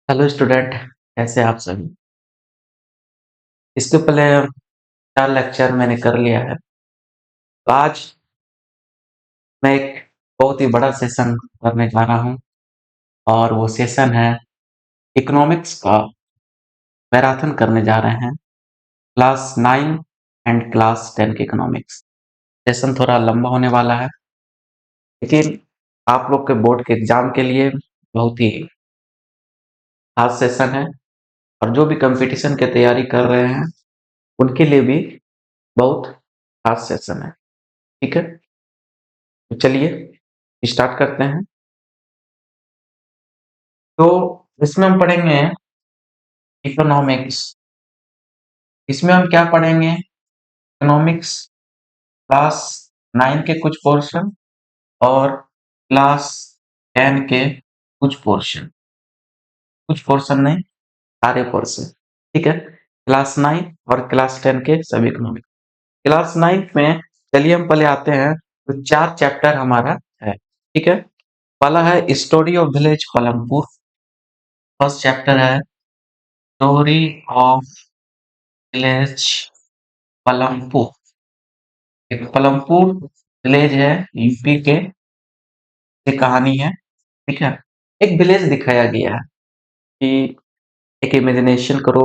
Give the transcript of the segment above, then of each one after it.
Hello student, कैसे आप सभी। इसके पहले 4 लेक्चर मैंने कर लिया है। तो आज मैं एक बहुत ही बड़ा सेशन करने जा रहा हूँ और वो सेशन है इकोनॉमिक्स का। मैराथन करने जा रहे हैं क्लास 9 एंड क्लास 10 के इकोनॉमिक्स। सेशन थोड़ा लंबा होने वाला है, लेकिन आप लोग के बोर्ड के एग्जाम के लिए बहुत ही खास सेशन है। और जो भी कंपटीशन की तैयारी कर रहे हैं उनके लिए भी बहुत खास सेशन है। ठीक है, तो चलिए स्टार्ट करते हैं। तो इसमें हम पढ़ेंगे इकोनॉमिक्स। इसमें हम क्या पढ़ेंगे? इकोनॉमिक्स क्लास 9 के कुछ पोर्शन और क्लास 10 के कुछ पोर्शन नहीं, सारे पोर्शन। ठीक है, क्लास 9 और क्लास 10 के सभी इकोनॉमिक्स। क्लास 9 में चलिए हम पहले आते हैं। तो 4 चैप्टर हमारा है। ठीक है, पहला है story of village Palampur. First chapter है स्टोरी ऑफ विलेज पलमपुर। एक पलमपुर विलेज है यूपी के, ये कहानी है। ठीक है, एक विलेज दिखाया गया है कि एक इमेजिनेशन करो,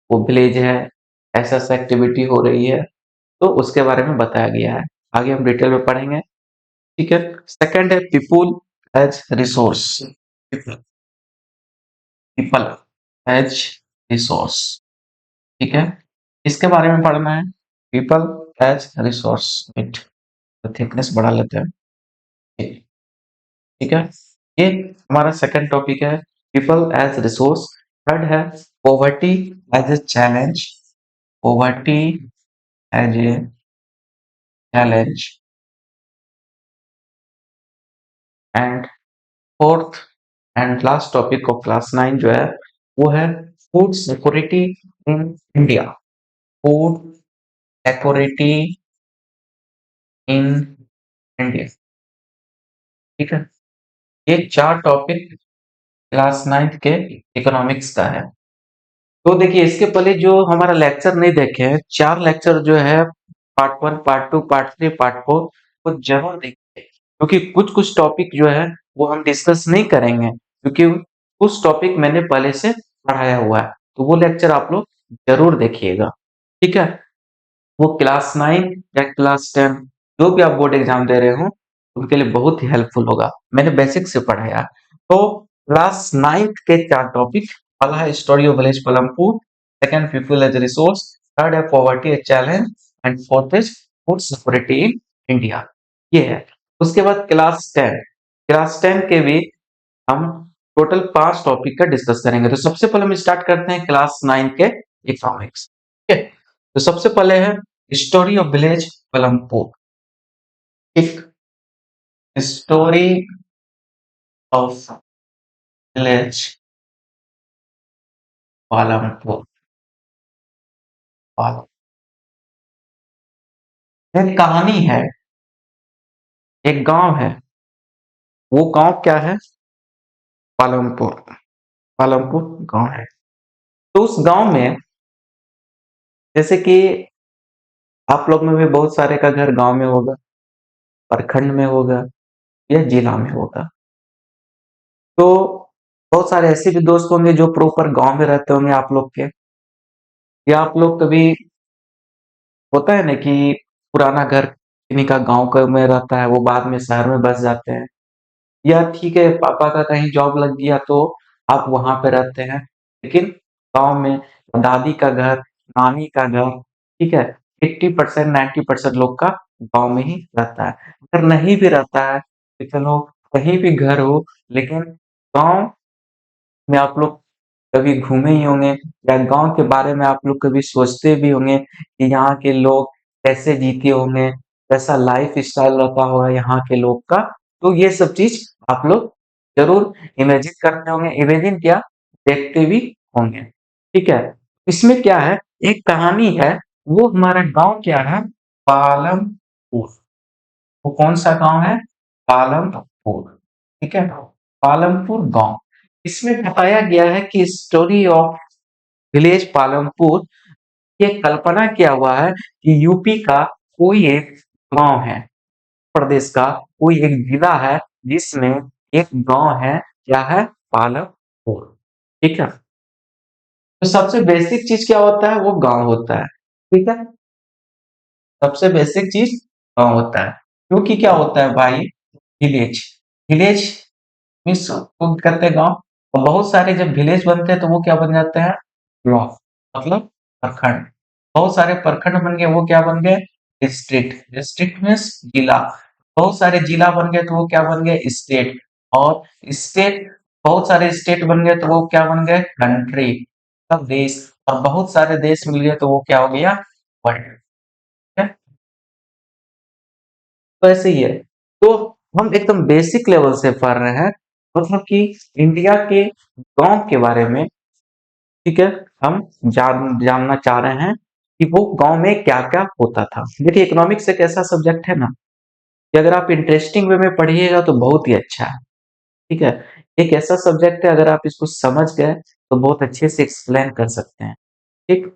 वो विलेज है, ऐसा ऐसा एक्टिविटी हो रही है, तो उसके बारे में बताया गया है। आगे हम डिटेल में पढ़ेंगे। ठीक है, सेकंड है people as resource. People as resource. ठीक है, इसके बारे में पढ़ना है। People as resource, it thickness बढ़ा लेते हैं। ठीक है, ये हमारा सेकंड टॉपिक है पीपल एज रिसोर्स। थर्ड है poverty as a challenge. Poverty as a challenge. And fourth and last topic of class 9 जो है वो है food security in India. Food security in India. ठीक है, ये 4 टॉपिक क्लास 9 के इकोनॉमिक्स का है। तो देखिए, इसके पहले जो हमारा लेक्चर नहीं देखे हैं, 4 लेक्चर जो है पार्ट 1, पार्ट 2, पार्ट 3, पार्ट 4, वो जरूर देखिए, क्योंकि कुछ कुछ टॉपिक जो है वो हम डिस्कस नहीं करेंगे, क्योंकि कुछ टॉपिक मैंने पहले से पढ़ाया हुआ है। तो वो लेक्चर आप लोग जरूर देखिएगा। ठीक है, वो क्लास 9 या क्लास 10 जो भी आप बोर्ड एग्जाम दे रहे हो उनके लिए बहुत ही हेल्पफुल होगा। मैंने बेसिक से पढ़ाया। तो क्लास 9 के 4 टॉपिक, पहला है story of village Palampur, second people as resource, third है poverty as challenge, and fourth is food security in India. ये है। उसके बाद क्लास 10 के भी हम टोटल 5 टॉपिक का डिस्कस करेंगे। तो सबसे पहले हम स्टार्ट करते हैं क्लास 9 के इकोनॉमिक्स। ठीक है, तो सबसे पहले है स्टोरी ऑफ विलेज पलमपुर। एक स्टोरी ऑफ विलेज पालमपुर। एक कहानी है, एक गांव है। वो गांव क्या है? पालमपुर। पालमपुर गांव है। तो उस गांव में, जैसे कि आप लोग में भी बहुत सारे का घर गांव में होगा, प्रखंड में होगा या जिला में होगा। तो बहुत सारे ऐसे भी दोस्त होंगे जो प्रॉपर गांव में रहते होंगे आप लोग के, या आप लोग कभी, होता है ना कि पुराना घर किन्हीं का गांव का में रहता है, वो बाद में शहर में बस जाते हैं, या ठीक है पापा का कहीं जॉब लग गया तो आप वहां पे रहते हैं, लेकिन गांव में दादी का घर, नानी का घर, ठीक है, 80% 90% लोग का गांव में ही रहता है। अगर नहीं भी रहता है तो चलो कहीं भी घर हो, लेकिन गांव में आप लोग कभी घूमे ही होंगे, या गांव के बारे में आप लोग कभी सोचते भी होंगे कि यहाँ के लोग कैसे जीते होंगे, कैसा लाइफ स्टाइल रहता होगा यहाँ के लोग का। तो ये सब चीज आप लोग जरूर इमेजिन करते होंगे, इमेजिन क्या, देखते भी होंगे। ठीक है, इसमें क्या है, एक कहानी है। वो हमारा गांव क्या है? पालमपुर। वो कौन सा गांव है? पालमपुर। ठीक है, पालमपुर गांव। इसमें बताया गया है कि स्टोरी ऑफ विलेज पालमपुर, ये कल्पना किया हुआ है कि यूपी का कोई एक गांव है, प्रदेश का कोई एक जिला है जिसमें एक गांव है, क्या है, पालमपुर। ठीक है, तो सबसे बेसिक चीज क्या होता है, वो गांव होता है। ठीक है, सबसे बेसिक चीज गांव होता है, क्योंकि क्या होता है भाई, विलेज, विलेज मीन्स वो कहते हैं गांव, और बहुत सारे जब विलेज बनते हैं तो वो क्या बन जाते हैं, ब्लॉक, मतलब प्रखंड। बहुत सारे प्रखंड बन गए, वो क्या बन गए, डिस्ट्रिक्ट, डिस्ट्रिक्ट मीन्स जिला। बहुत सारे जिला बन गए तो वो क्या बन गए, स्टेट। और स्टेट, बहुत सारे स्टेट बन गए तो वो क्या बन गए, कंट्री, मतलब देश। और बहुत सारे देश मिल गए तो वो क्या हो गया, वर्ल्ड। तो ऐसे ही है। तो हम एकदम बेसिक लेवल से पढ़ रहे हैं, मतलब कि इंडिया के गांव के बारे में। ठीक है, हम जानना चाह रहे हैं कि वो गांव में क्या क्या होता था। देखिए, इकोनॉमिक्स एक ऐसा सब्जेक्ट है ना कि अगर आप इंटरेस्टिंग वे में पढ़िएगा तो बहुत ही अच्छा है। ठीक है, एक ऐसा सब्जेक्ट है, अगर आप इसको समझ गए तो बहुत अच्छे से एक्सप्लेन कर सकते हैं। ठीक,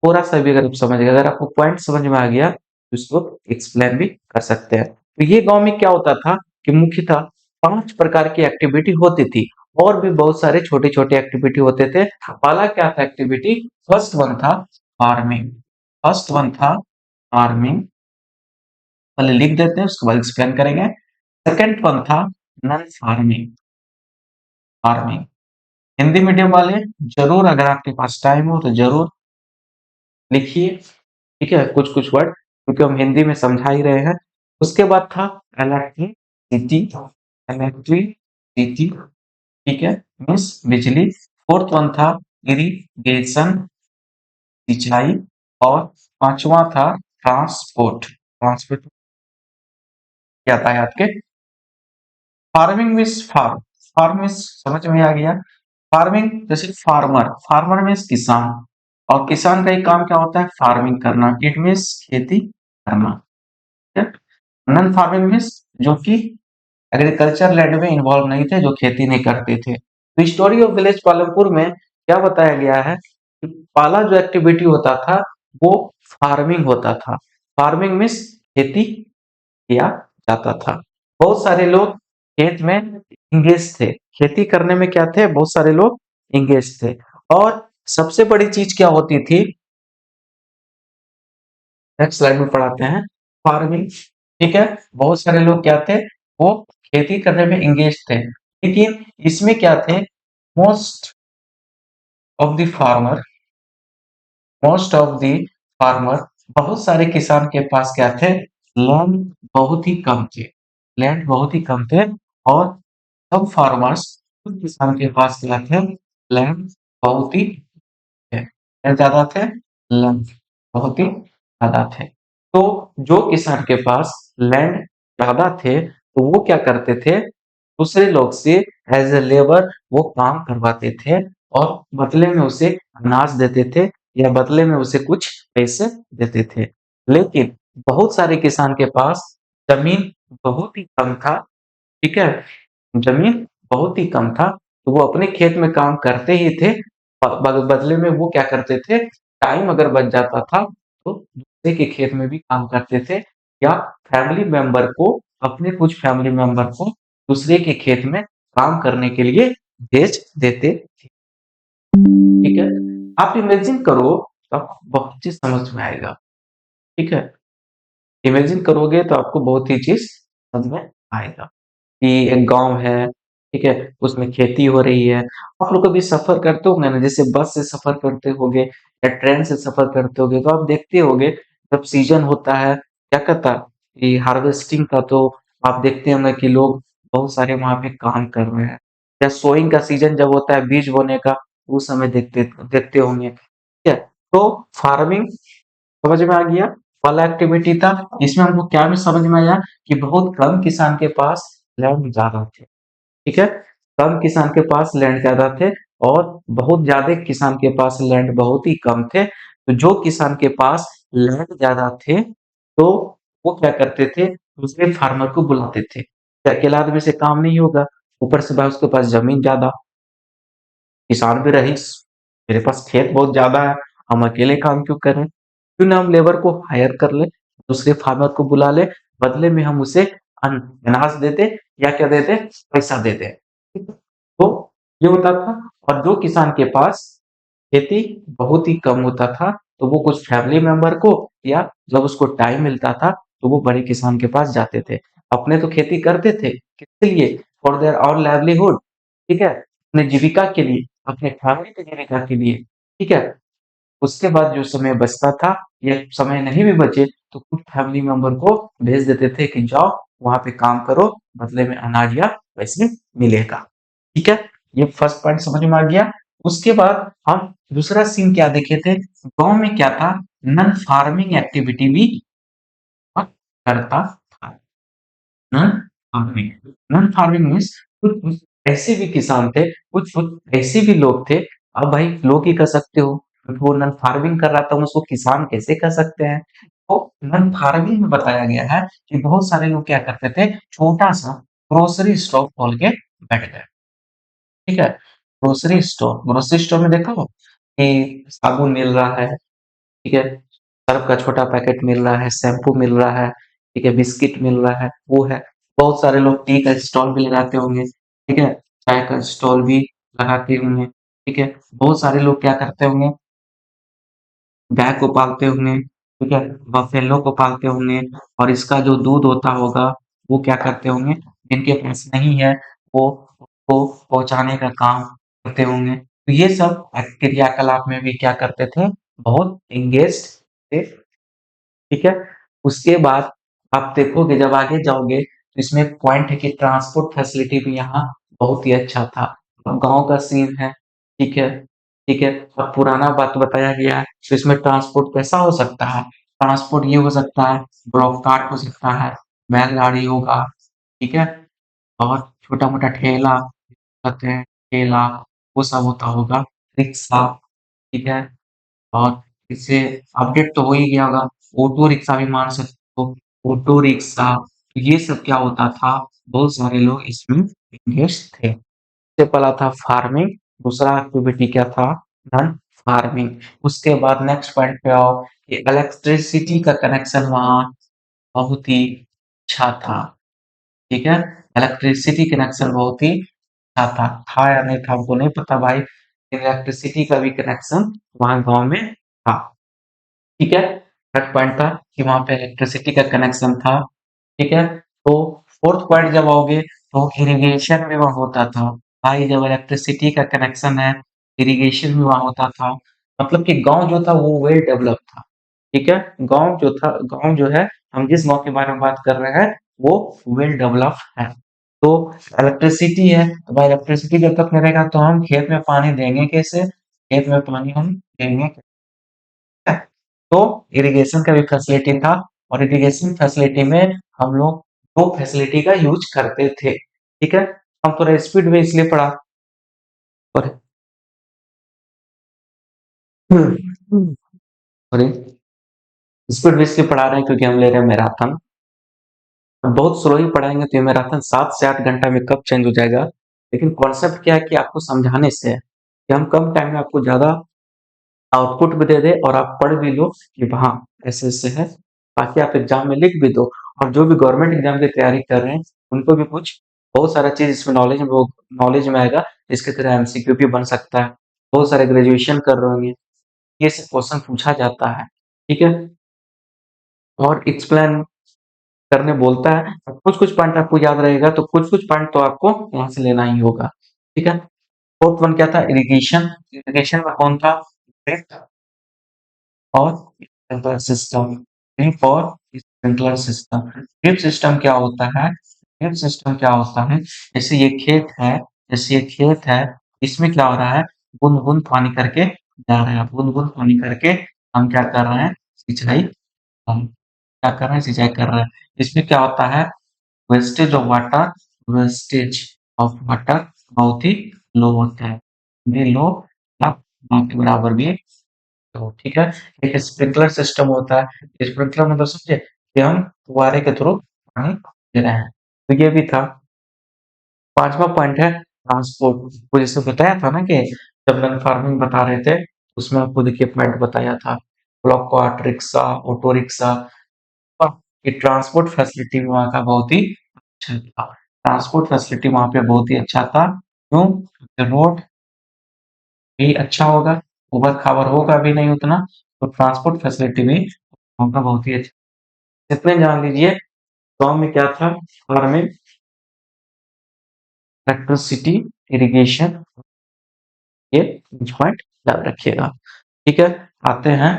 थोड़ा सा भी अगर आप समझ गए, अगर आपको पॉइंट समझ में आ गया तो इसको एक्सप्लेन भी कर सकते हैं। तो ये गांव में क्या होता था कि मुख्यतः 5 प्रकार की एक्टिविटी होती थी, और भी बहुत सारे छोटे-छोटे एक्टिविटी होते थे। पहला क्या था एक्टिविटी, फर्स्ट वन था फार्मिंग। फर्स्ट वन था फार्मिंग, पहले लिख देते हैं उसके बाद एक्सप्लेन करेंगे। सेकंड वन था non farming, farming. Hindi medium वाले जरूर, अगर आपके पास टाइम हो तो जरूर लिखिए। ठीक है, कुछ कुछ वर्ड, क्योंकि हम हिंदी में समझा ही रहे हैं। उसके बाद था इलेक्ट्रिसिटी, इलेक्ट्रिसिटी। ठीक है, मीन्स बिजली। फोर्थ वन था इरिगेशन, सिंचाई। और पांचवा था ट्रांसपोर्ट, ट्रांसपोर्ट क्या था आपके, farming means farm, farm means समझ में आ गया। फार्मिंग जैसे फार्मर, फार्मर मीन्स किसान, और किसान का एक काम क्या होता है, फार्मिंग करना, इट मीन्स खेती करना। ठीक है, नॉन फार्मिंग मीन्स जो कि एग्रीकल्चर लैंड में इन्वॉल्व नहीं थे, जो खेती नहीं करते थे। तो स्टोरी ऑफ विलेज पालमपुर में क्या बताया गया है कि पहला जो एक्टिविटी होता था वो फार्मिंग होता था। फार्मिंग मीन्स खेती किया जाता था। बहुत सारे लोग खेत में इंगेज थे, खेती करने में क्या थे, बहुत सारे लोग इंगेज थे। और सबसे बड़ी चीज क्या होती थी, नेक्स्ट स्लाइड में पढ़ाते हैं, फार्मिंग। ठीक है, बहुत सारे लोग क्या थे, वो खेती करने में इंगेज थे, लेकिन इसमें क्या थे, most of the farmer, most of the farmer, बहुत सारे किसान के पास क्या थे, लैंड बहुत ही कम थे, लैंड बहुत ही कम थे। और सब फार्मर्स, कुछ किसान के पास क्या थे, लैंड बहुत ही थे, क्या ज्यादा थे, लैंड बहुत ही ज्यादा थे। तो जो किसान के पास लैंड ज्यादा थे तो वो क्या करते थे, दूसरे लोग से एज ए लेबर वो काम करवाते थे, और बदले में उसे अनाज देते थे, या बदले में उसे कुछ पैसे देते थे। लेकिन बहुत सारे किसान के पास जमीन बहुत ही कम था। ठीक है, जमीन बहुत ही कम था, तो वो अपने खेत में काम करते ही थे, बदले में वो क्या करते थे, टाइम अगर बच जाता था तो दूसरे के खेत में भी काम करते थे, या फैमिली मेंबर को, अपने कुछ फैमिली मेंबर को दूसरे के खेत में काम करने के लिए भेज देते थे। ठीक है, आप इमेजिन करो तो आपको बहुत चीज समझ में आएगा। ठीक है, इमेजिन करोगे तो आपको बहुत ही चीज समझ में आएगा कि एक गांव है, ठीक है, उसमें खेती हो रही है। आप लोग कभी सफर करते होंगे ना, जैसे बस से सफर करते होगे या ट्रेन से सफर करते होगे, तो आप देखते होंगे जब सीजन होता है, क्या कहता है, कि हार्वेस्टिंग का, तो आप देखते होंगे कि लोग बहुत सारे वहां पे काम कर रहे हैं। या सोइंग का सीजन जब होता है, बीज बोने का, उस समय देखते देखते होंगे। ठीक है, तो फार्मिंग समझ में आ गया, वाला एक्टिविटी था। इसमें हमको क्या भी समझ में आया कि बहुत कम किसान के पास लैंड ज्यादा थे। ठीक है, कम किसान के पास लैंड ज्यादा थे, और बहुत ज्यादा किसान के पास लैंड बहुत ही कम थे। तो जो किसान के पास लैंड ज्यादा थे, तो वो क्या करते थे, दूसरे फार्मर को बुलाते थे कि अकेला आदमी से काम नहीं होगा, ऊपर से भाई उसके पास जमीन ज्यादा। किसान भी रईस, मेरे पास खेत बहुत ज़्यादा है, हम अकेले काम क्यों करें? क्यों ना हम लेबर को हायर कर लें, दूसरे फार्मर को बुला लें, बदले में हम उसे अन अनाज दे दें या क्या दे दें, पैसा दे दें। ठीक है? तो ये होता था और जो किसान के पास खेती बहुत ही कम होता था, तो वो कुछ फैमिली मेंबर को या जब उसको टाइम मिलता था, तो वो बड़े किसान के पास जाते थे। अपने तो खेती करते थे, किसके लिए? फॉर देयर आवर लाइवलीहुड, ठीक है? अपनी जीविका के लिए, अपने फैमिली की जीविका के लिए, ठीक है? उसके बाद जो समय बचता था या समय नहीं भी बचे, तो कुछ फैमिली मेंबर को भेज देते थे कि जाओ वहाँ पे काम करो, बदले में अनाज या पैसे मिलेगा। ठीक है? ये फर्स्ट पॉइंट समझ में आ गया। उसके बाद हम दूसरा सीन क्या देखे थे, गाँव में क्या था, नॉन फार्मिंग एक्टिविटी भी करता था। Non farming, non farming means कुछ ऐसे भी किसान थे, कुछ ऐसे भी लोग थे, अब भाई लोग ही कह सकते हो, क्योंकि वो नॉन फार्मिंग कर रहा था, हम उसको किसान कैसे कह सकते हैं? तो नॉन फार्मिंग में बताया गया है कि बहुत सारे लोग क्या करते थे, छोटा-सा ग्रोसरी स्टोर खोल के बैठ गए। ठीक है? ग्रोसरी स्टोर में देखा हो कि साबुन मिल रहा है, ठीक है? सर्फ का छोटा पैकेट मिल रहा है, शैम्पू मिल रहा है, ठीक है? बिस्किट मिल रहा है, वो है। बहुत सारे लोग टी का स्टॉल भी लगाते होंगे, ठीक है? चाय का स्टॉल भी लगाते होंगे, ठीक है? बहुत सारे लोग क्या करते होंगे, गाय को पालते होंगे, ठीक है? बफेलो को पालते होंगे और इसका जो दूध होता होगा, वो क्या करते होंगे, जिनके पास नहीं है, वो उसको पहुँचाने का काम करते होंगे। तो ये सब क्रियाकलाप में भी क्या करते थे, बहुत एंगेज्ड थे। ठीक है? उसके बाद आप देखोगे जब आगे जाओगे तो इसमें एक पॉइंट है कि ट्रांसपोर्ट फैसिलिटी भी यहाँ बहुत ही अच्छा था। अब गाँव का सीन है, ठीक है? ठीक है? अब पुराना बात बताया गया है, तो इसमें ट्रांसपोर्ट कैसा हो सकता है? ट्रांसपोर्ट ये हो सकता है, ब्लॉक कार्ट हो सकता है, बैलगाड़ी होगा, ठीक है? और छोटा-मोटा ठेला कहते हैं, ठेला, वो सब होता होगा, रिक्शा, ठीक है? और इससे अपडेट तो हो ही गया होगा, ऑटो रिक्शा भी मान सकते हो, ऑटो रिक्शा, ये सब क्या होता था, बहुत सारे लोग इसमें एंगेज थे। सबसे पहला था फार्मिंग, दूसरा एक्टिविटी क्या था, नॉन फार्मिंग। उसके बाद नेक्स्ट पॉइंट पे आओ कि इलेक्ट्रिसिटी का कनेक्शन वहाँ बहुत ही अच्छा था, ठीक है? इलेक्ट्रिसिटी कनेक्शन बहुत ही अच्छा था या नहीं था हमको नहीं पता भाई, इलेक्ट्रिसिटी का भी कनेक्शन वहाँ गाँव में था। ठीक है? थर्ड पॉइंट था कि वहाँ पे इलेक्ट्रिसिटी का कनेक्शन था, ठीक है? तो फोर्थ पॉइंट जब आओगे तो इरिगेशन भी वहाँ होता था। भाई जब इलेक्ट्रिसिटी का कनेक्शन है, इरिगेशन भी वहाँ होता था। मतलब कि गाँव जो था वो वेल डेवलप था, ठीक है? गाँव जो है, हम जिस गाँव के बारे में बात कर रहे हैं, वो वेल डेवलप है। तो इलेक्ट्रिसिटी है, तो भाई इलेक्ट्रिसिटी जब तक नहीं रहेगा तो हम खेत में पानी देंगे कैसे? खेत में पानी हम देंगे है। तो इरिगेशन का भी फैसिलिटी था और इरिगेशन फैसिलिटी में हम लोग 2 फैसिलिटी का यूज़ करते थे, ठीक है? हम थोड़ा स्पीड में इसलिए पढ़ा और सॉरी, स्पीड में इसलिए पढ़ा रहे हैं क्योंकि हम ले रहे हैं मैराथन। बहुत स्लो ही पढ़ाएँगे तो ये मैराथन 7 से 8 घंटा में कब चेंज हो जाएगा। लेकिन कॉन्सेप्ट क्या है कि आपको समझाने से है, कि हम कम टाइम में आपको ज़्यादा आउटपुट भी दे दें और आप पढ़ भी लो कि हाँ, ऐसे-ऐसे है, ताकि आप एग्ज़ाम में लिख भी दो और जो भी गवर्नमेंट एग्ज़ाम की तैयारी कर रहे हैं, उनको भी कुछ बहुत सारा चीज़ इसमें नॉलेज में आएगा, इसकी तरह एमसीक्यू भी बन सकता है। बहुत सारे ग्रेजुएशन कर रहे होंगे, ये सब क्वेश्चन पूछा जाता है, ठीक है? और एक्सप्लेन करने बोलता है, कुछ-कुछ पॉइंट आपको याद रहेगा, तो कुछ-कुछ पॉइंट तो आपको वहाँ से लेना ही होगा, ठीक है? फोर्थ वन क्या था? इरिगेशन, इरिगेशन में कौन था? और स्प्रिंकलर सिस्टम, ड्रिप और स्प्रिंकलर सिस्टम। ड्रिप सिस्टम क्या होता है? ड्रिप सिस्टम क्या होता है? जैसे ये खेत है, इसमें क्या हो रहा है? बूंद-बूंद पानी करके जा रहा है, बूंद-बूंद पानी करके हम क्या कर रहे हैं? हम क्या कर रहे हैं? सिंचाई कर रहे हैं। इसमें क्या होता है? Wastage of water, wastage of water बहुत ही लो होता है। ये लो या ना के बराबर भी तो ठीक है, एक स्प्रिंकलर सिस्टम होता है। स्प्रिंकलर मतलब समझे कि हम फुव्वारे के थ्रू पानी दे रहे हैं। तो ये भी था। 5वां पॉइंट है ट्रांसपोर्ट। वो जैसे बताया था ना कि जब मैंने फार्मिंग बता रहे थे, उसमें आपको देखिए पॉइंट बताया था, block cart, rickshaw, auto rickshaw, कि ट्रांसपोर्ट फैसिलिटी भी वहाँ का बहुत ही अच्छा था। ट्रांसपोर्ट फैसिलिटी वहाँ पे बहुत ही अच्छा था। क्यों? रोड भी अच्छा होगा, उबड़-खाबड़ होगा भी नहीं उतना, तो ट्रांसपोर्ट फैसिलिटी भी वहाँ का बहुत ही अच्छा। इतने जान लीजिए गाँव में क्या था, फार्मिंग, इलेक्ट्रिसिटी, इरिगेशन, ये कुछ पॉइंट याद रखिएगा। ठीक है, आते हैं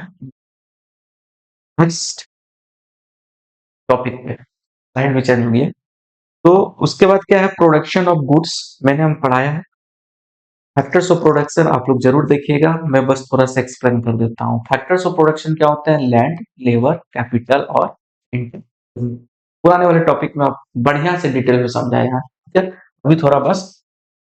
नेक्स्ट टॉपिक पे। स्लाइड में चलिए। तो उसके बाद क्या है, प्रोडक्शन ऑफ गुड्स मैंने हम पढ़ाया है। फैक्टर्स ऑफ प्रोडक्शन आप लोग जरूर देखिएगा, मैं बस थोड़ा सा एक्सप्लेन कर देता हूँ। फैक्टर्स ऑफ प्रोडक्शन क्या होते हैं, लैंड, लेबर, कैपिटल और इंटरनेट। पुराने वाले टॉपिक में आप बढ़िया से डिटेल में समझाया है। ठीक है, अभी थोड़ा बस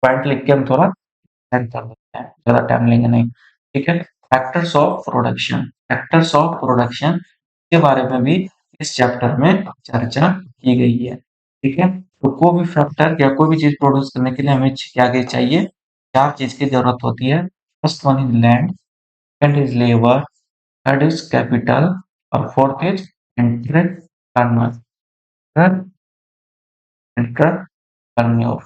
पॉइंट लिख के हम थोड़ा एक्सप्लेन कर देते हैं, ज्यादा टाइम लेंगे नहीं। ठीक है, factors of production, factors of production के बारे में भी इस चैप्टर में चर्चा की गई है। ठीक है, तो कोई भी फैक्टर या कोई भी चीज प्रोड्यूस करने के लिए हमें क्या क्या चाहिए, चार चीज की जरूरत होती है। First one is land, second is labour, third is capital और फोर्थ इज एंटरप्रेन्योर, एंटरप्रेन्योर।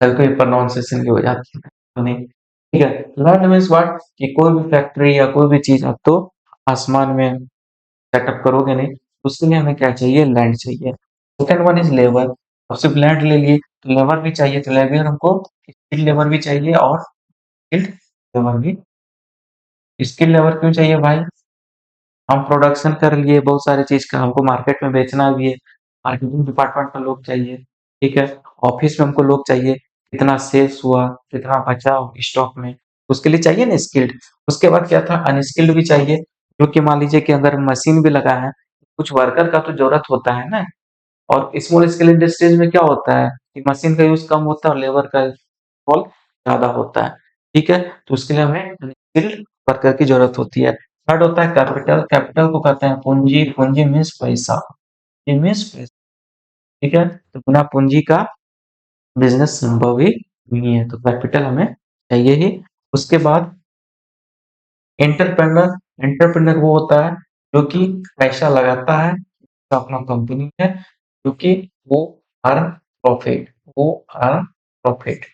कभी कभी प्रोनाउंसिएशन भी हो जाती है, तो नहीं। ठीक है, लैंड मीन्स व्हाट, कि कोई भी फैक्ट्री या कोई भी चीज आप तो आसमान में सेटअप करोगे नहीं, उसके लिए हमें क्या चाहिए, लैंड चाहिए। सेकंड वन इज लेबर, अब सिर्फ लैंड ले लिए तो लेबर भी चाहिए, तो लेबर हमको स्किल लेबर भी चाहिए और स्किल्ड लेबर भी। स्किल लेबर क्यों चाहिए भाई, हम प्रोडक्शन कर लिए बहुत सारी चीज का, हमको मार्केट में बेचना भी है, मार्केटिंग डिपार्टमेंट में लोग चाहिए। ठीक है, ऑफिस में हमको लोग चाहिए, कितना सेल्स हुआ, कितना बचा स्टॉक में, उसके लिए चाहिए ना स्किल्ड। उसके बाद क्या था, अनस्किल्ड भी चाहिए, जो कि मान लीजिए कि अगर मशीन भी लगा है, कुछ वर्कर का तो जरूरत होता है ना। और स्मॉल स्केल इंडस्ट्रीज में क्या होता है कि मशीन का यूज कम होता है और लेबर का फॉल ज्यादा होता है। ठीक है, तो उसके लिए हमें स्किल्ड वर्कर की जरूरत होती है। थर्ड होता है कैपिटल, कैपिटल को कहते हैं पूंजी, पूंजी मीन्स पैसा, ये मीन्स पैसा। ठीक है, तो बिना पूंजी का बिजनेस संभव ही नहीं है, तो कैपिटल हमें चाहिए ही। उसके बाद एंटरप्रेन्योर, एंटरप्रेन्योर वो होता है जो कि पैसा लगाता है, उसका अपना कंपनी है, क्योंकि वो अर्न प्रॉफिट, वो अर्न प्रॉफिट।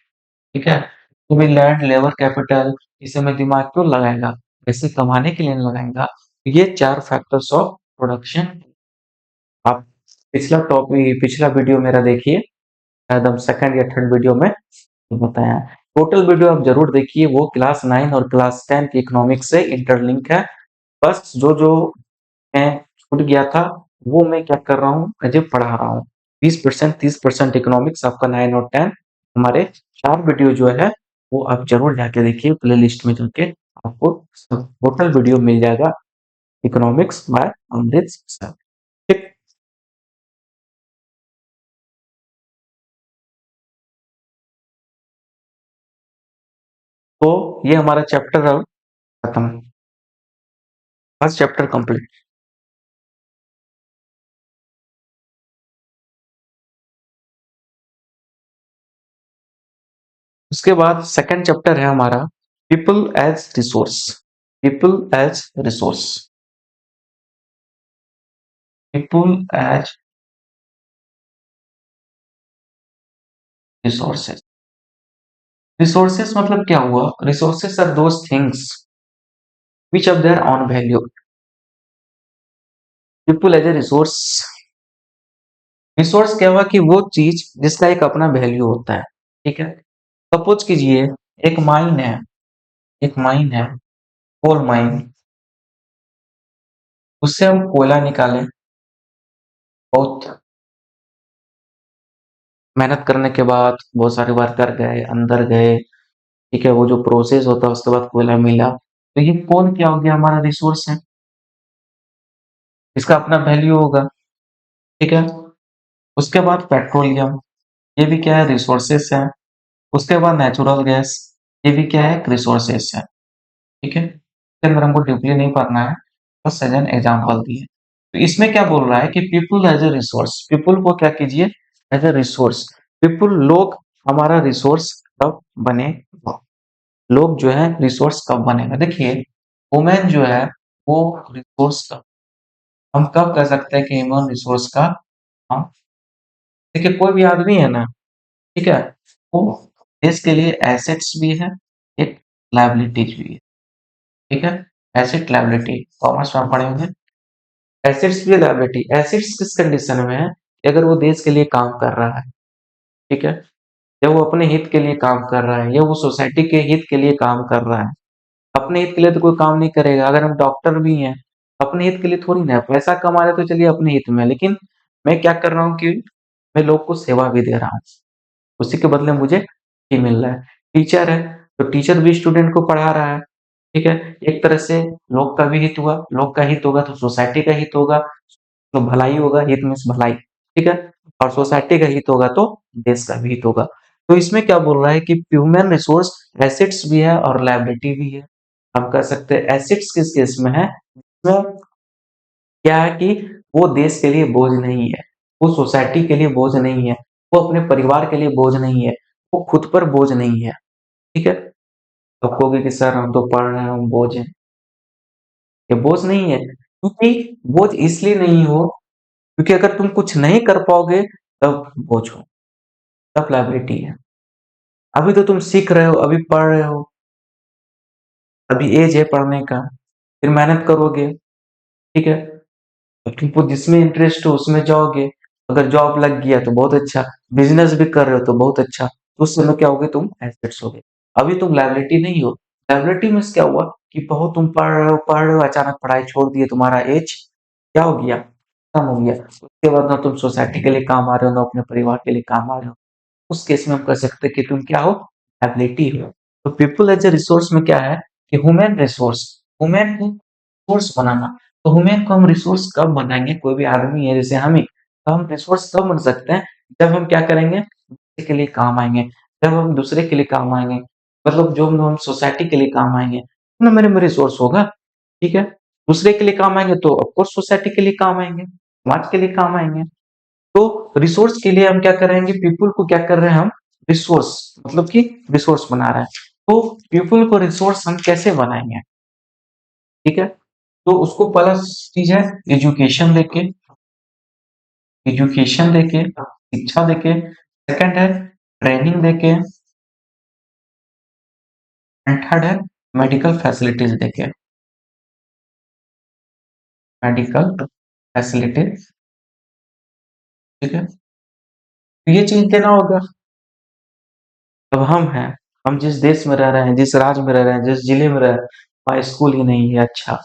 ठीक है, तो भी लैंड, लेबर, कैपिटल, इसे में दिमाग क्यों लगाएगा, पैसे कमाने के लिए नहीं लगाएगा। तो ये चार फैक्टर्स ऑफ प्रोडक्शन। आप पिछला टॉपिक, पिछला वीडियो मेरा देखिए, एकदम सेकंड या थर्ड वीडियो में बताया है। टोटल वीडियो आप जरूर देखिए, वो क्लास 9 और क्लास 10 की इकोनॉमिक्स से इंटरलिंक है। बस जो जो मैं छूट गया था वो मैं क्या कर रहा हूँ, अजय पढ़ा रहा हूँ। 20% 30% इकोनॉमिक्स आपका 9 और 10 हमारे चार वीडियो जो है वो आप जरूर जाके देखिए, प्ले लिस्ट में जाके आपको टोटल वीडियो मिल जाएगा, इकोनॉमिक्स बाय अमृत सर। ठीक, तो ये हमारा चैप्टर अब खत्म, फर्स्ट चैप्टर कंप्लीट। उसके बाद सेकंड चैप्टर है हमारा people as resource, people as resource, people as resources. Resources मतलब क्या हुआ, resources are those things which of their own value, people as a resource. Resource क्या हुआ कि वो चीज जिसका एक अपना वैल्यू होता है। ठीक है, सपोज कीजिए एक माइन है, एक माइन है, कोल माइन, उससे हम कोयला निकालें, बहुत मेहनत करने के बाद बहुत सारे वर्कर गए, अंदर गए। ठीक है, वो जो प्रोसेस होता है उसके बाद कोयला मिला, तो ये कोल क्या हो गया, हमारा रिसोर्स है, इसका अपना वैल्यू होगा। ठीक है, उसके बाद पेट्रोलियम, ये भी क्या है, रिसोर्सेस है। उसके बाद नेचुरल गैस, ये भी क्या है, रिसोर्सेस है। ठीक है, इसके अंदर हमको डीपली नहीं पढ़ना है, बस एज एन एग्जाम्पल दिए। तो इसमें क्या बोल रहा है कि people as a resource, people को क्या कीजिए, एज ए रिसोर्स। पीपुल लोग हमारा रिसोर्स कब बनेगा? लोग जो है रिसोर्स कब बनेगा? देखिए, वुमेन जो है वो रिसोर्स कब, हम कब कह सकते हैं कि ह्यूमन रिसोर्स का, हम देखिए कोई भी आदमी है ना, ठीक है, वो देश के लिए एसेट्स भी है, एक लायबिलिटीज भी है, ठीक है। एसेट लायबिलिटी कॉमर्स में आप पढ़े होंगे। एसेट्स भी लायबिलिटी, एसेट्स किस कंडीशन में है कि अगर वो देश के लिए काम कर रहा है, ठीक है, या वो अपने हित के लिए काम कर रहा है, या वो सोसाइटी के हित के लिए काम कर रहा है। अपने हित के लिए तो कोई काम नहीं करेगा। अगर हम डॉक्टर भी हैं, अपने हित के लिए थोड़ी ना है, पैसा कमा रहे तो चलिए अपने हित में, लेकिन मैं क्या कर रहा हूँ कि मैं लोग को सेवा भी दे रहा हूँ, उसी के बदले मुझे ये मिल रहा है। टीचर है, तो टीचर भी स्टूडेंट को पढ़ा रहा है, ठीक है। एक तरह से लोग का भी हित हुआ, लोग का हित होगा तो सोसाइटी का हित होगा, तो भलाई होगा, हित मीन्स भलाई, ठीक है। और सोसाइटी का हित होगा तो देश का भी हित होगा। तो इसमें क्या बोल रहा है कि ह्यूमन रिसोर्स एसेट्स भी है और लायबिलिटी भी है। हम कह सकते हैं एसेट्स किस केस में है, इसमें क्या है कि वो देश के लिए बोझ नहीं है, वो सोसाइटी के लिए बोझ नहीं है, वो अपने परिवार के लिए बोझ नहीं है, वो खुद पर बोझ नहीं है, ठीक है। तो कहोगे कि सर हम तो पढ़ रहे हैं, हम बोझ हैं। ये बोझ नहीं है, क्योंकि बोझ इसलिए नहीं हो क्योंकि अगर तुम कुछ नहीं कर पाओगे तब बोझ हो, तब लायबिलिटी है। अभी तो तुम सीख रहे हो, अभी पढ़ रहे हो, अभी एज है पढ़ने का, फिर मेहनत करोगे, ठीक है। अब तुमको जिसमें इंटरेस्ट हो उसमें जाओगे, अगर जॉब लग गया तो बहुत अच्छा, बिजनेस भी कर रहे हो तो बहुत अच्छा, तो उस समय क्या होगे, तुम एसेट्स होगे। अभी तुम लायबिलिटी नहीं हो। लायबिलिटी में क्या हुआ कि बहुत तुम पढ़ रहे हो, अचानक पढ़ाई छोड़ दिए, तुम्हारा एज क्या हो गया, खत्म हो गया। उसके बाद ना तुम सोसाइटी के लिए काम आ रहे हो, ना अपने परिवार के लिए काम आ रहे हो। उस केस में हम कह सकते हैं कि तुम क्या हो, एबिलिटी हो। तो पीपल एज ए रिसोर्स में क्या है कि ह्यूमन रिसोर्स, ह्यूमन को रिसोर्स बनाना। तो ह्यूमन को हम रिसोर्स कब बनाएंगे, कोई भी आदमी है जैसे हम ही, तो हम रिसोर्स कब बन सकते हैं जब हम क्या करेंगे, दूसरे के लिए काम आएंगे, जब हम दूसरे के लिए काम आएंगे, मतलब जो हम सोसाइटी के लिए काम आएंगे, तो ना मेरे में रिसोर्स होगा, ठीक है। दूसरे के लिए काम आएंगे तो ऑफकोर्स सोसाइटी के लिए काम आएंगे, समाज के लिए काम आएंगे। तो रिसोर्स के लिए हम क्या करेंगे, पीपल को क्या कर रहे हैं हम, रिसोर्स, मतलब कि रिसोर्स बना रहे हैं। तो पीपल को रिसोर्स हम कैसे बनाएंगे, ठीक है। तो उसको पहला चीज है एजुकेशन देके, एजुकेशन देके, शिक्षा देके। सेकंड है ट्रेनिंग देके, एंड थर्ड है मेडिकल फैसिलिटीज देके, मेडिकल फैसिलिटीज, ठीक है। तो ये चीज देना होगा। अब हम हैं, हम जिस देश में रह रहे हैं, जिस राज्य में रह रहे हैं, जिस जिले में रह रहे हैं, वहाँ स्कूल ही नहीं है अच्छा,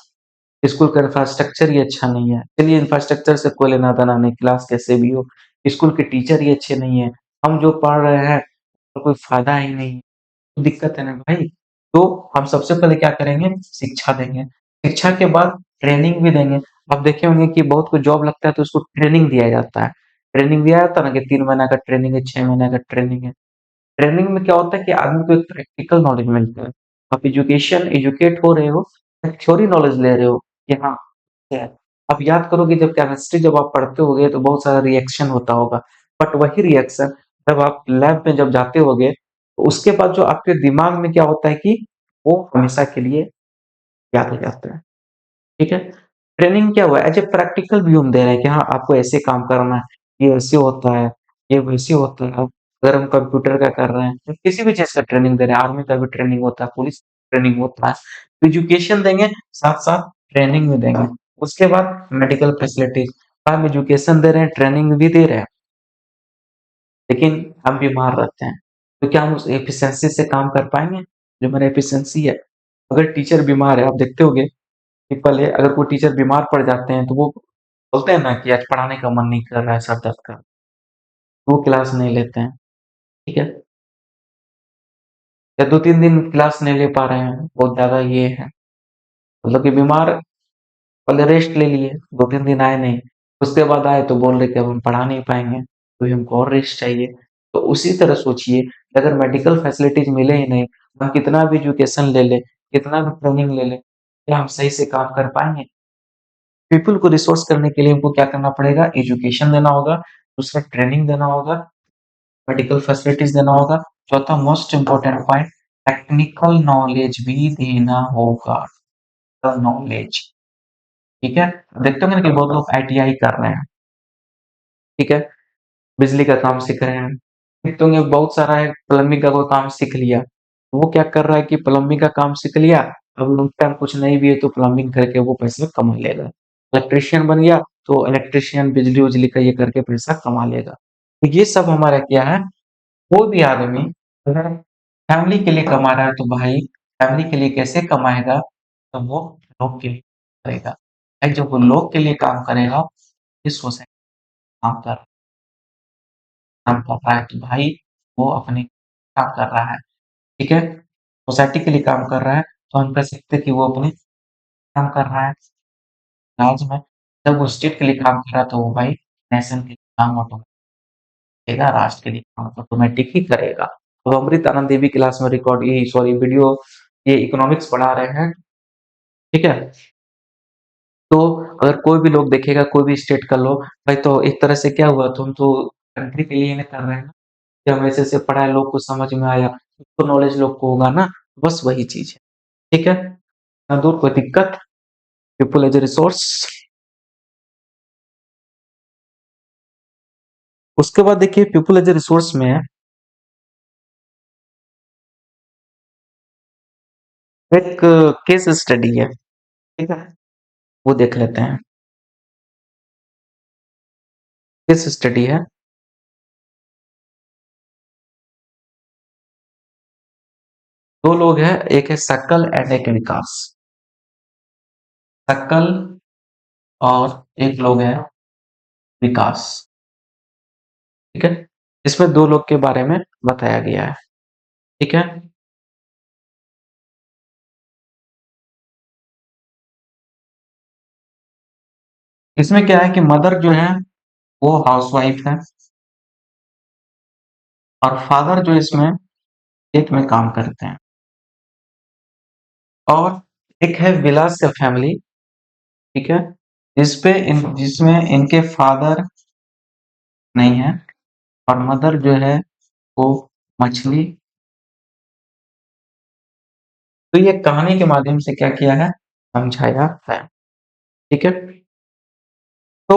स्कूल का इंफ्रास्ट्रक्चर ही अच्छा नहीं है। चलिए इंफ्रास्ट्रक्चर से कोई लेना देना नहीं, क्लास कैसे भी हो, स्कूल के टीचर ही अच्छे नहीं है, हम जो पढ़ रहे हैं तो कोई फायदा ही नहीं है, तो दिक्कत है ना भाई। तो हम सबसे पहले क्या करेंगे, शिक्षा देंगे। शिक्षा के बाद ट्रेनिंग भी देंगे। आप देखे होंगे कि बहुत कोई जॉब लगता है तो उसको ट्रेनिंग दिया जाता है, ट्रेनिंग दिया जाता है ना कि 3 महीने का ट्रेनिंग है, 6 महीने का ट्रेनिंग है। ट्रेनिंग में क्या होता है कि आदमी को एक प्रैक्टिकल नॉलेज मिलता है। आप एजुकेट हो रहे हो, एक थ्योरी नॉलेज ले रहे हो कि हाँ क्या है। आप याद करोगे जब केमिस्ट्री जब आप पढ़ते होगे तो बहुत सारा रिएक्शन होता होगा, बट वही रिएक्शन जब आप लैब में जब जाते होगे तो उसके बाद जो आपके दिमाग में क्या होता है कि वो हमेशा के लिए याद हो जाता है, ठीक है। ट्रेनिंग क्या हुआ, एज ए प्रैक्टिकल व्यू हम दे रहे हैं कि हाँ आपको ऐसे काम करना है, ये ऐसे होता है, ये वैसे होता है। अब अगर हम कंप्यूटर का कर रहे हैं तो किसी भी चीज का ट्रेनिंग दे रहे हैं, आर्मी का भी ट्रेनिंग होता है, पुलिस का ट्रेनिंग होता है। तो एजुकेशन देंगे, साथ साथ ट्रेनिंग भी देंगे। उसके बाद मेडिकल फैसिलिटीज, हम एजुकेशन दे रहे हैं, ट्रेनिंग भी दे रहे हैं, लेकिन हम बीमार रहते हैं, तो क्या हम उस एफिशिएंसी से काम कर पाएंगे, जो हमारा एफिशिएंसी है। अगर टीचर बीमार है, आप देखते होंगे कि पहले अगर कोई टीचर बीमार पड़ जाते हैं तो वो बोलते हैं ना कि आज पढ़ाने का मन नहीं कर रहा है, सर दर्द का, तो वो क्लास नहीं लेते हैं, ठीक है। या 2-3 दिन क्लास नहीं ले पा रहे हैं, बहुत ज्यादा ये है, मतलब कि बीमार, पहले रेस्ट ले लिए, 2-3 दिन आए नहीं, उसके बाद आए तो बोल रहे कि अब हम पढ़ा नहीं पाएंगे, तो हमको और रेस्ट चाहिए। तो उसी तरह सोचिए कि अगर मेडिकल फैसिलिटीज मिले ही नहीं, हम कितना भी एजुकेशन ले ले, कितना भी ट्रेनिंग ले ले, क्या हम सही से काम कर पाएंगे। पीपल को रिसोर्स करने के लिए हमको क्या करना पड़ेगा, एजुकेशन देना होगा, दूसरा ट्रेनिंग देना होगा, मेडिकल फैसिलिटीज देना होगा, चौथा most important point, technical knowledge भी देना होगा, नॉलेज। ठीक है, देखते होंगे ना कि बहुत लोग आईटीआई कर रहे हैं, ठीक है, बिजली का काम सीख रहे हैं, देखते होंगे बहुत सारा है प्लम्बिंग का कोई काम सीख लिया, वो क्या कर रहा है कि प्लम्बिंग का काम सीख लिया, अब उनका कुछ नहीं भी है तो प्लम्बिंग करके वो पैसे कमा लेगा। इलेक्ट्रिशियन बन गया तो इलेक्ट्रिशियन बिजली उजली का ये करके पैसा कमा लेगा। तो ये सब हमारा क्या है, कोई भी आदमी अगर फैमिली के लिए कमा रहा है तो भाई फैमिली के लिए कैसे कमाएगा, तो वो लोग के लिए करेगा। भाई जब वो लोग के लिए काम करेगा, इस सोसाइटी काम कर काम कर रहा है तो भाई वो अपने काम कर रहा है, ठीक है, सोसाइटी के लिए काम कर रहा है तो हम कह सकते हैं कि वो अपने काम कर रहा है। राज्य में जब वो स्टेट के लिए काम कर रहा है तो वो भाई नेशन के लिए काम ऑटोमेटिक करेगा, राष्ट्र के लिए काम ऑटोमेटिक ही करेगा। तो अमृत आनंद देवी क्लास में रिकॉर्ड ये सॉरी वीडियो ये इकोनॉमिक्स पढ़ा रहे हैं, ठीक है। तो अगर कोई भी लोग देखेगा, कोई भी स्टेट का लोग, भाई तो एक तरह से क्या हुआ, तुम तो कंट्री के लिए ना कर रहे हैं ना, कि हम ऐसे-ऐसे पढ़ाए, लोग को समझ में आया, तो नॉलेज लोग को होगा ना, बस वही चीज़ है, ठीक है? ना दूर कोई दिक्कत, पीपल एज़ अ रिसोर्स। उसके बाद देखिए पीपल एज़ अ रिसोर्स में एक केस स्टडी है, ठीक है? वो देख लेते हैं। केस स्टडी है, 2 लोग हैं, एक है शकल एंड एक विकास। शकल और एक लोग है विकास, ठीक है? इसमें 2 लोग के बारे में बताया गया है, ठीक है? इसमें क्या है कि मदर जो है वो हाउसवाइफ है और फादर जो इसमें खेत में काम करते हैं, और एक है विलास का फैमिली, ठीक है, जिसमें इनके फादर नहीं है और मदर जो है वो मछली। तो ये कहानी के माध्यम से क्या किया है, समझाया है, ठीक है। तो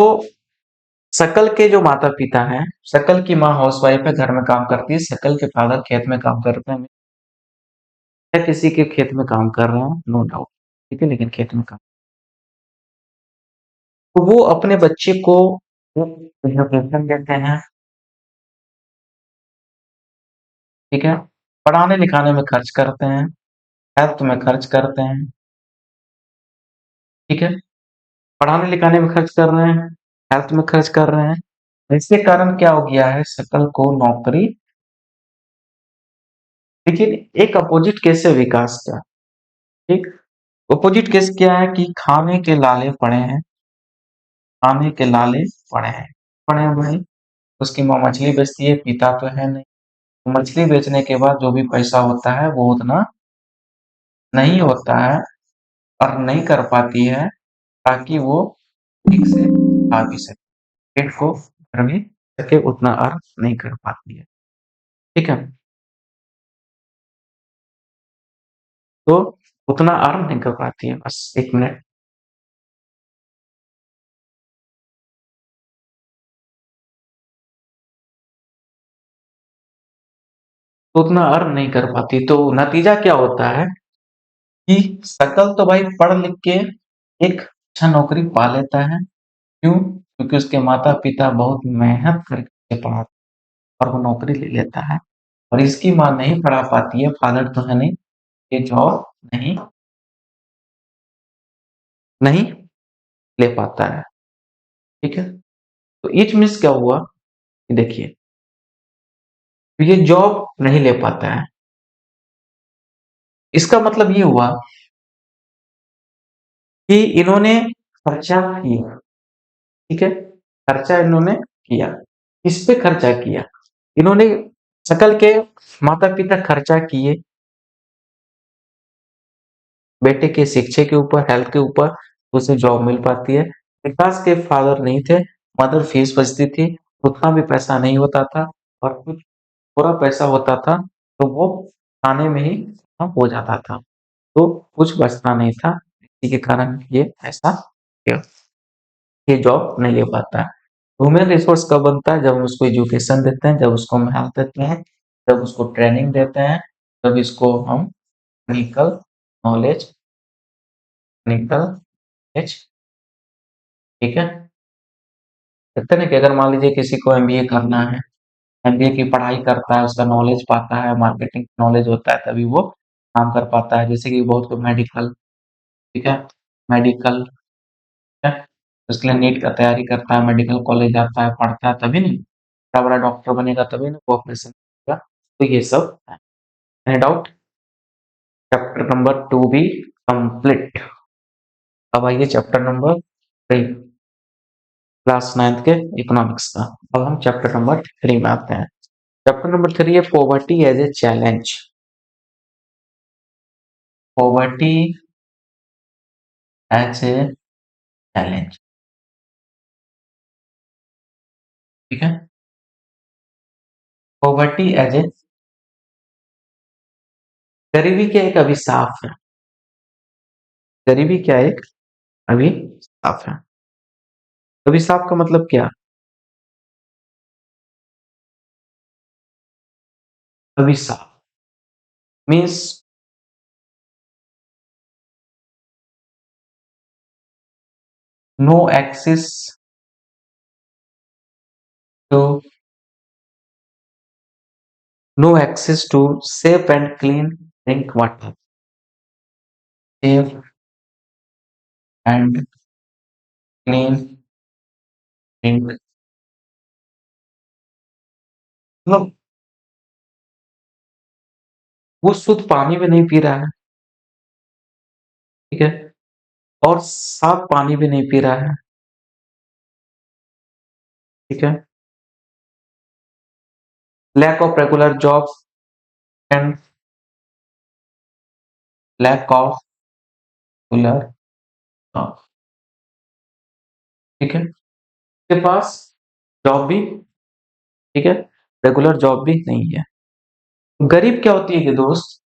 शकल के जो माता पिता हैं, शकल की माँ हाउसवाइफ है, घर में काम करती है, शकल के फादर खेत में काम करते हैं, या किसी के खेत में काम कर रहे हैं, नो डाउट, ठीक है, लेकिन खेत में काम, तो वो अपने बच्चे को एजुकेशन देते हैं, ठीक है, पढ़ाने लिखाने में खर्च करते हैं, हेल्थ में खर्च करते हैं, ठीक है, पढ़ाने लिखाने में खर्च कर रहे हैं, हेल्थ में खर्च कर रहे हैं। इसके कारण क्या हो गया है, शकल को नौकरी, लेकिन एक अपोजिट केस है विकास का, ठीक, अपोजिट केस क्या है कि खाने के लाले पड़े हैं, खाने के लाले पड़े हैं, पड़े हैं भाई, उसकी माँ मछली बेचती है, पिता तो है नहीं, तो मछली बेचने के बाद जो भी पैसा होता है वो उतना नहीं होता है और नहीं कर पाती है ताकि वो ठीक से खा भी सके, पेट को भर भी सके, उतना अर्न नहीं कर पाती है, ठीक है, तो उतना अर्न नहीं कर पाती है, बस एक मिनट, तो उतना अर्न नहीं कर पाती, तो नतीजा क्या होता है कि शकल तो भाई पढ़ लिख के एक अच्छा नौकरी पा लेता है, क्यों, क्योंकि उसके माता पिता बहुत मेहनत करके पढ़ाते और वो नौकरी ले लेता है, और इसकी माँ नहीं पढ़ा पाती है, फादर तो है नहीं, ये जॉब नहीं नहीं ले पाता है, ठीक है। तो इच मीन्स क्या हुआ कि देखिए, तो ये जॉब नहीं ले पाता है, इसका मतलब ये हुआ कि इन्होंने खर्चा किया, ठीक है, खर्चा इन्होंने किया, किस पे खर्चा किया, इन्होंने शकल के माता पिता खर्चा किए बेटे के शिक्षा के ऊपर, हेल्थ के ऊपर, उसे जॉब मिल पाती है। विकास के फादर नहीं थे, मदर फीस बचती थी, उतना भी पैसा नहीं होता था और कुछ थोड़ा पैसा होता था तो वो खाने में ही खत्म हो जाता था। तो कुछ बचता नहीं था, इसी के कारण ये ऐसा किया, ये जॉब नहीं ले पाता है। ह्यूमन रिसोर्स कब बनता है? जब हम उसको एजुकेशन देते हैं, जब उसको हम हेल्थ देते हैं, जब उसको ट्रेनिंग देते हैं, तब इसको हम टेक्निकल नॉलेज टेक्निकल नॉलेज, ठीक है? कहते हैं ना कि अगर मान लीजिए किसी को एमबीए करना है, एमबीए की पढ़ाई करता है, उसका नॉलेज पाता है, मार्केटिंग नॉलेज होता है, तभी वो काम कर पाता है। जैसे कि बहुत को मेडिकल, ठीक है? मेडिकल, ठीक है? उसके लिए नीट का तैयारी करता है, मेडिकल कॉलेज जाता है, पढ़ता है, तभी नहीं बड़ा बड़ा डॉक्टर बनेगा, तभी ना वो ऑपरेशन करेगा। तो ये सब है। Any doubt? चैप्टर नंबर 2 भी कंप्लीट। अब आइए चैप्टर नंबर 3, क्लास 9th के इकोनॉमिक्स का। अब हम चैप्टर नंबर 3 में आते हैं। चैप्टर नंबर 3 है poverty as a challenge. Poverty as a challenge, ठीक है? पॉवर्टी एज ए, गरीबी क्या एक अभिशाप है? गरीबी क्या एक अभिशाप है? अभिशाप का मतलब क्या? अभिशाप means no access to no access to safe and clean drink water. Safe and clean drink, मतलब वो शुद्ध पानी भी नहीं पी रहा है, ठीक है? और साफ पानी भी नहीं पी रहा है, ठीक है? Lack of regular jobs and lack of regular job, ठीक है? उसके पास जॉब भी, ठीक है, रेगुलर जॉब भी नहीं है। गरीब क्या होती है कि दोस्त,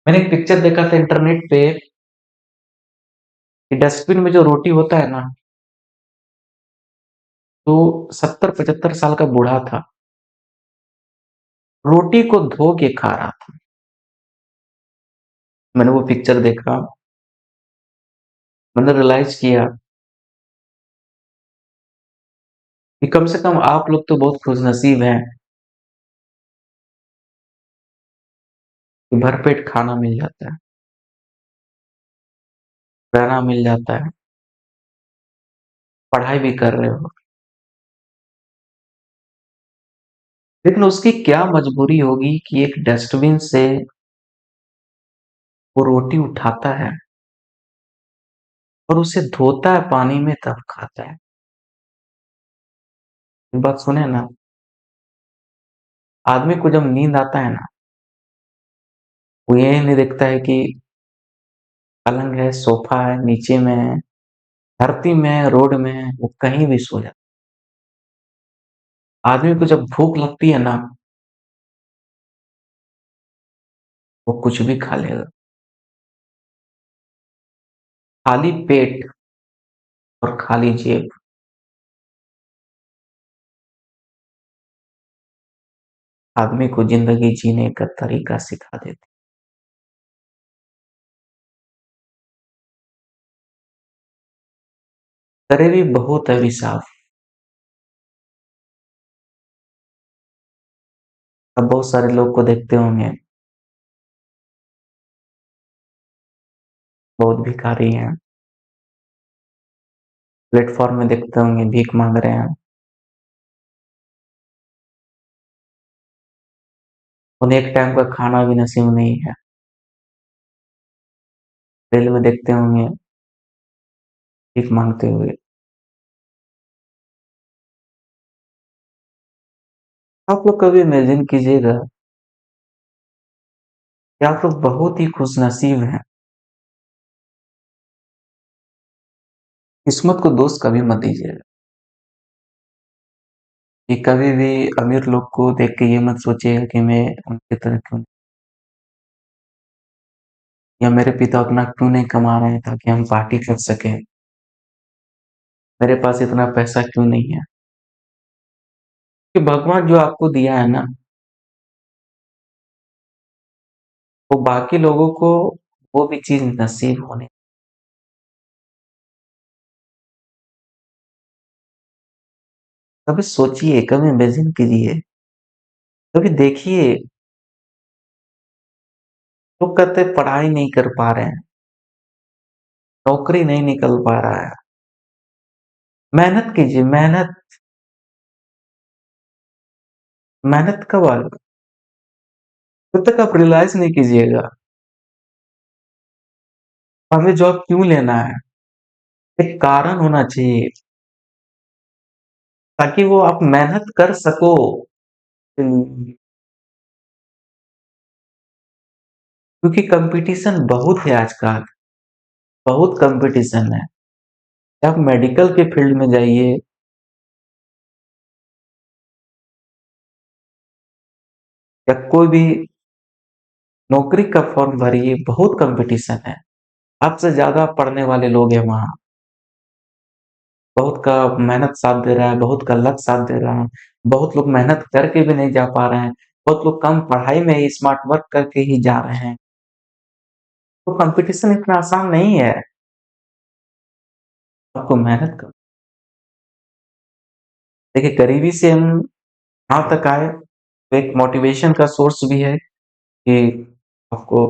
मैंने एक पिक्चर देखा था इंटरनेट पे कि डस्टबिन में जो रोटी होता है ना, तो 70-75 साल का बूढ़ा था, रोटी को धो के खा रहा था। मैंने वो पिक्चर देखा, मैंने रियलाइज किया कि कम से कम आप लोग तो बहुत खुशनसीब हैं कि भरपेट खाना मिल जाता है, रहना मिल जाता है, पढ़ाई भी कर रहे हो। लेकिन उसकी क्या मजबूरी होगी कि एक डस्टबिन से वो रोटी उठाता है और उसे धोता है पानी में तब खाता है। एक बात सुने ना, आदमी को जब नींद आता है ना, वो ये नहीं देखता है कि पलंग है, सोफा है, नीचे में है, धरती में है, रोड में है, वो कहीं भी सो जाता है। आदमी को जब भूख लगती है ना, वो कुछ भी खा लेगा। खाली पेट और खाली जेब आदमी को जिंदगी जीने का तरीका सिखा देती। गरीबी बहुत अभिशाप। अब बहुत सारे लोग को देखते होंगे, बहुत भिखारी हैं, प्लेटफॉर्म में देखते होंगे भीख मांग रहे हैं, उन्हें एक टाइम का खाना भी नसीब नहीं है। रेल में देखते होंगे भीख मांगते हुए। आप लोग कभी इमेजिन कीजिएगा कि आप लोग बहुत ही खुशनसीब हैं। किस्मत को दोस्त कभी मत दीजिएगा। कि कभी भी अमीर लोग को देख के ये मत सोचिएगा कि मैं उनकी तरह क्यों, या मेरे पिता उतना क्यों नहीं कमा रहे हैं ताकि हम पार्टी कर सकें, मेरे पास इतना पैसा क्यों नहीं है। कि भगवान जो आपको दिया है ना, वो बाकी लोगों को वो भी चीज़ नसीब होनी। कभी सोचिए, कभी इमेजिन कीजिए, कभी देखिए, लोग कहते हैं पढ़ाई नहीं कर पा रहे हैं, नौकरी नहीं निकल पा रहा है। मेहनत कीजिए, मेहनत, मेहनत कब आएगा? तब तक आप रियलाइज़ नहीं कीजिएगा, हमें जॉब क्यों लेना है? एक कारण होना चाहिए, ताकि वो आप मेहनत कर सको। क्योंकि कंपटीशन बहुत है आजकल, बहुत कंपटीशन है। आप मेडिकल के फील्ड में जाइए या कोई भी नौकरी का फॉर्म भरिए, बहुत कंपटीशन है। आपसे ज़्यादा पढ़ने वाले लोग हैं वहाँ। बहुत का मेहनत साथ दे रहा है, बहुत का लक साथ दे रहा है, बहुत लोग मेहनत करके भी नहीं जा पा रहे हैं, बहुत लोग कम पढ़ाई में ही स्मार्ट वर्क करके ही जा रहे हैं। तो कंपटीशन इतना आसान नहीं है, आपको मेहनत कर। देखिए, गरीबी से हम यहाँ तक आए, तो एक मोटिवेशन का सोर्स भी है कि आपको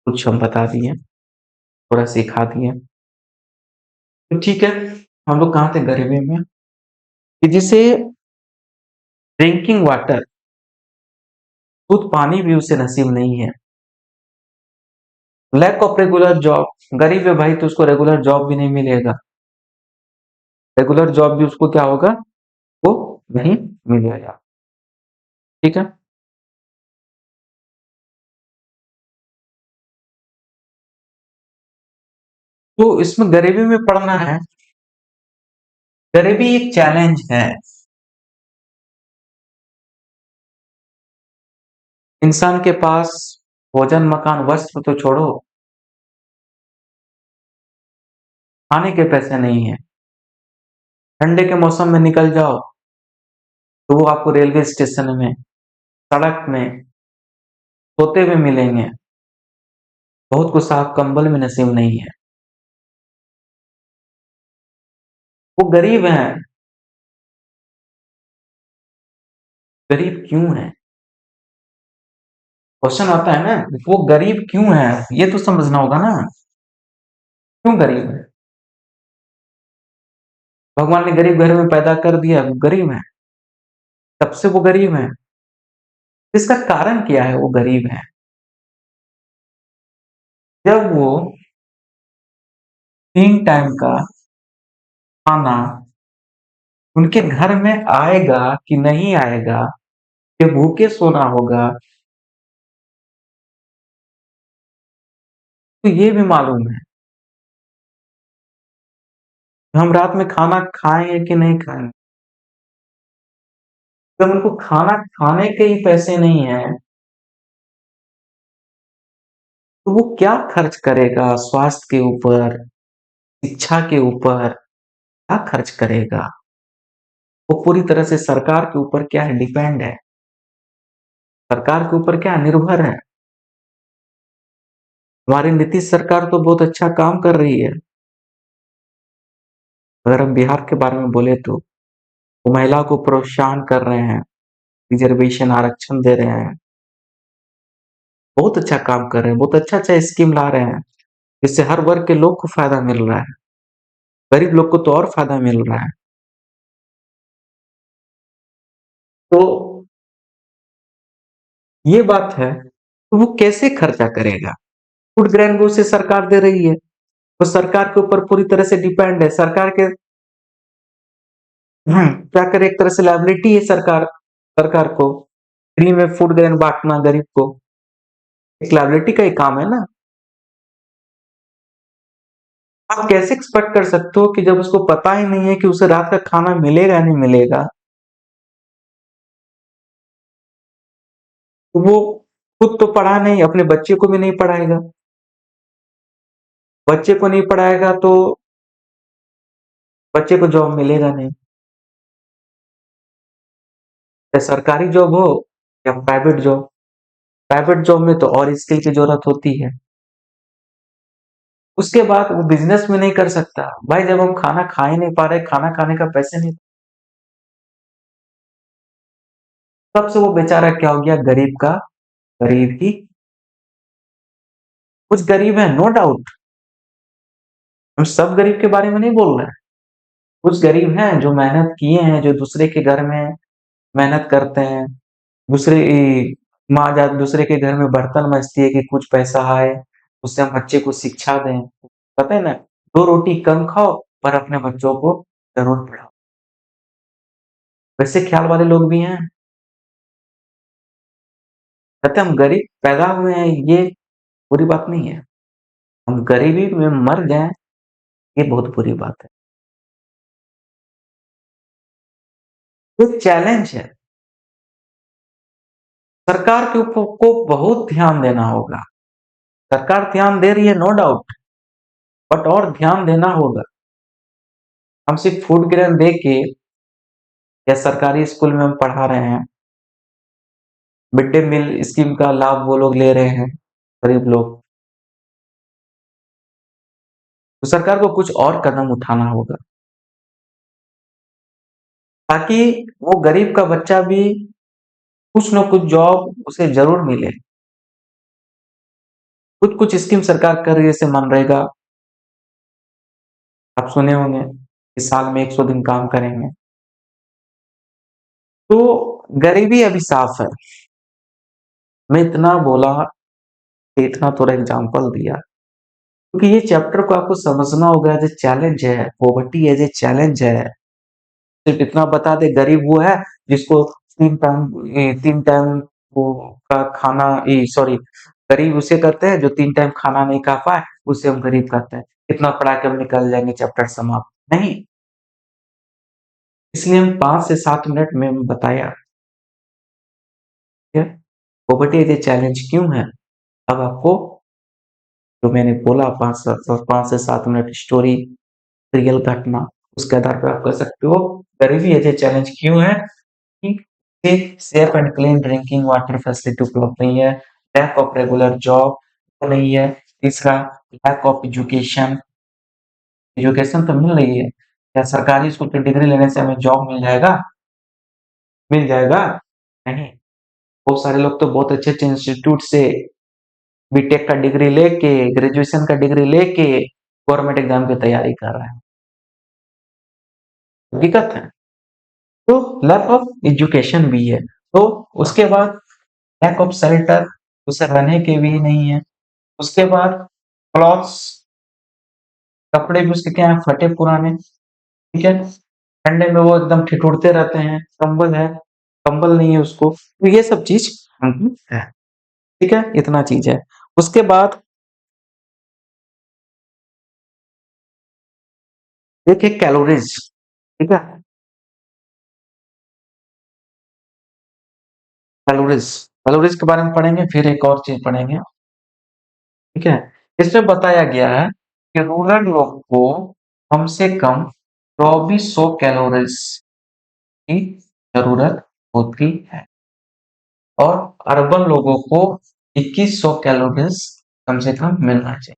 कुछ हम बता दिए, थोड़ा सिखा दिए। तो ठीक है, हम लोग कहाँ थे? गरीबी में, कि जिसे ड्रिंकिंग वाटर, शुद्ध पानी भी उसे नसीब नहीं है। लैक ऑफ रेगुलर जॉब, गरीब है भाई तो उसको रेगुलर जॉब भी नहीं मिलेगा, रेगुलर जॉब भी उसको क्या होगा, वो नहीं मिलेगा। ठीक है, तो इसमें गरीबी में पड़ना है। गरीबी एक चैलेंज है, इंसान के पास भोजन मकान वस्त्र तो छोड़ो, खाने के पैसे नहीं है। ठंडे के मौसम में निकल जाओ तो वो आपको रेलवे स्टेशन में, सड़क में सोते हुए मिलेंगे, बहुत को साफ कंबल में नसीब नहीं है। वो गरीब हैं। गरीब क्यों है? क्वेश्चन आता है ना, वो गरीब क्यों है, ये तो समझना होगा ना, क्यों गरीब है? भगवान ने गरीब घर में पैदा कर दिया, वो गरीब है, तब से वो गरीब है। इसका कारण क्या है वो गरीब है? जब वो 3 टाइम का खाना उनके घर में आएगा कि नहीं आएगा, कि भूखे सोना होगा, तो ये भी मालूम है। हम रात में खाना खाएंगे कि नहीं खाएंगे, जब उनको खाना खाने के ही पैसे नहीं है, तो वो क्या खर्च करेगा स्वास्थ्य के ऊपर, शिक्षा के ऊपर, क्या खर्च करेगा? वो पूरी तरह से सरकार के ऊपर क्या है, डिपेंड है, सरकार के ऊपर क्या निर्भर है। हमारी नीतीश सरकार तो बहुत अच्छा काम कर रही है। अगर हम बिहार के बारे में बोले तो वो महिलाओं को प्रोत्साहन कर रहे हैं, रिजर्वेशन आरक्षण दे रहे हैं, बहुत अच्छा काम कर रहे हैं, बहुत अच्छा अच्छा स्कीम ला रहे हैं, जिससे हर वर्ग के लोग को फायदा मिल रहा है, गरीब लोग को तो और फायदा मिल रहा है। तो ये बात है, तो वो कैसे खर्चा करेगा? फूड ग्रेन को उसे सरकार दे रही है, तो सरकार के ऊपर पूरी तरह से डिपेंड है। सरकार के क्या करे, एक तरह से लायबिलिटी है सरकार, सरकार को फ्री में फूड ग्रेन बांटना गरीब को, एक लायबिलिटी का ही काम है ना। आप कैसे एक्सपेक्ट कर सकते हो कि जब उसको पता ही नहीं है कि उसे रात का खाना मिलेगा या नहीं मिलेगा, तो वो खुद तो पढ़ा नहीं, अपने बच्चे को भी नहीं पढ़ाएगा। बच्चे को नहीं पढ़ाएगा तो बच्चे को जॉब मिलेगा नहीं। चाहे सरकारी जॉब हो या प्राइवेट जॉब। प्राइवेट जॉब में तो और स्किल की ज़रूरत होती है। उसके बाद वो बिज़नेस भी नहीं कर सकता। भाई जब हम खाना खा ही नहीं पा रहे, खाना खाने का पैसे नहीं, तब से वो बेचारा क्या हो गया, गरीब का गरीब ही। कुछ गरीब है, नो डाउट। हम सब गरीब के बारे में नहीं बोल रहे हैं। कुछ गरीब हैं जो मेहनत किए हैं, जो दूसरे के घर में मेहनत करते हैं। दूसरे माँ जा दूसरे के घर में बर्तन मजती है कि कुछ पैसा आए, उससे हम बच्चे को शिक्षा दें। पता है ना, 2 रोटी कम खाओ पर अपने बच्चों को ज़रूर पढ़ाओ। वैसे ख़्याल वाले लोग भी हैं। कहते हैं हम गरीब पैदा हुए हैं, ये बुरी बात नहीं है। हम गरीबी में मर जाएँ, ये बहुत बुरी बात है। ये चैलेंज है। सरकार के ऊपर को बहुत ध्यान देना होगा। सरकार ध्यान दे रही है, नो डाउट, बट और ध्यान देना होगा। हम सिर्फ़ फूड ग्रेन दे के या सरकारी स्कूल में हम पढ़ा रहे हैं, मिड डे मील स्कीम का लाभ वो लोग ले रहे हैं, गरीब लोग। तो सरकार को कुछ और कदम उठाना होगा, ताकि वो गरीब का बच्चा भी कुछ न कुछ जॉब उसे ज़रूर मिले। कुछ-कुछ स्कीम सरकार कर रही है, जैसे मनरेगा, आप सुने होंगे, कि साल में 100 दिन काम करेंगे। तो गरीबी अभी साफ़ है। मैं इतना बोला, इतना थोड़ा एग्ज़ाम्पल दिया, क्योंकि ये चैप्टर को आपको समझना होगा, एज़ अ चैलेंज है, पॉवर्टी एज़ अ चैलेंज है। सिर्फ़ इतना बता दें, गरीब वो है जिसको 3 टाइम वो का खाना सॉरी, गरीब उसे कहते हैं जो 3 टाइम खाना नहीं खा पाए, उसे हम गरीब कहते हैं। इतना पढ़ा के हम निकल जाएँगे, चैप्टर समाप्त। नहीं, इसलिए हम 5 से 7 मिनट में बताया, ठीक है? पॉवर्टी एज़ अ चैलेंज क्यों है? अब आपको जो मैंने बोला 5 से 7 मिनट स्टोरी, रियल घटना, उसके आधार पे आप कह सकते हो गरीबी एज़ अ चैलेंज क्यों है? कि एक safe and clean drinking water facility उपलब्ध नहीं है, लैक ऑफ रेगुलर जॉब नहीं है, तीसरा लैक ऑफ एजुकेशन। एजुकेशन तो मिल रही है, क्या सरकारी स्कूल की डिग्री लेने से हमें जॉब मिल जाएगा? मिल जाएगा? नहीं। बहुत सारे लोग तो बहुत अच्छे-अच्छे इंस्टीट्यूट से बीटेक का डिग्री लेके, ग्रेजुएशन का डिग्री लेके गवर्नमेंट एग्ज़ाम की तैयारी कर रहे हैं। दिक्कत है। तो लैक ऑफ एजुकेशन भी है। तो उसके बाद लैक ऑफ शेल्टर, उसे रहने के भी नहीं है। उसके बाद क्लॉथ्स, कपड़े भी उसके क्या हैं, फटे-पुराने, ठीक है? ठंडे में वो एकदम ठिठुरते रहते हैं, कंबल है, कंबल नहीं है उसको। तो ये सब चीज़ है, ठीक है? इतना चीज़ है। उसके बाद देखिए कैलोरीज़, ठीक है? कैलोरीज़, कैलोरीज़ के बारे में पढ़ेंगे, फिर एक और चीज़ पढ़ेंगे, ठीक है? इसमें बताया गया है कि रूरल लोग को कम से कम 2400 कैलोरीज़ की ज़रूरत होती है और अर्बन लोगों को 2100 कैलोरीज़ कम से कम मिलना चाहिए।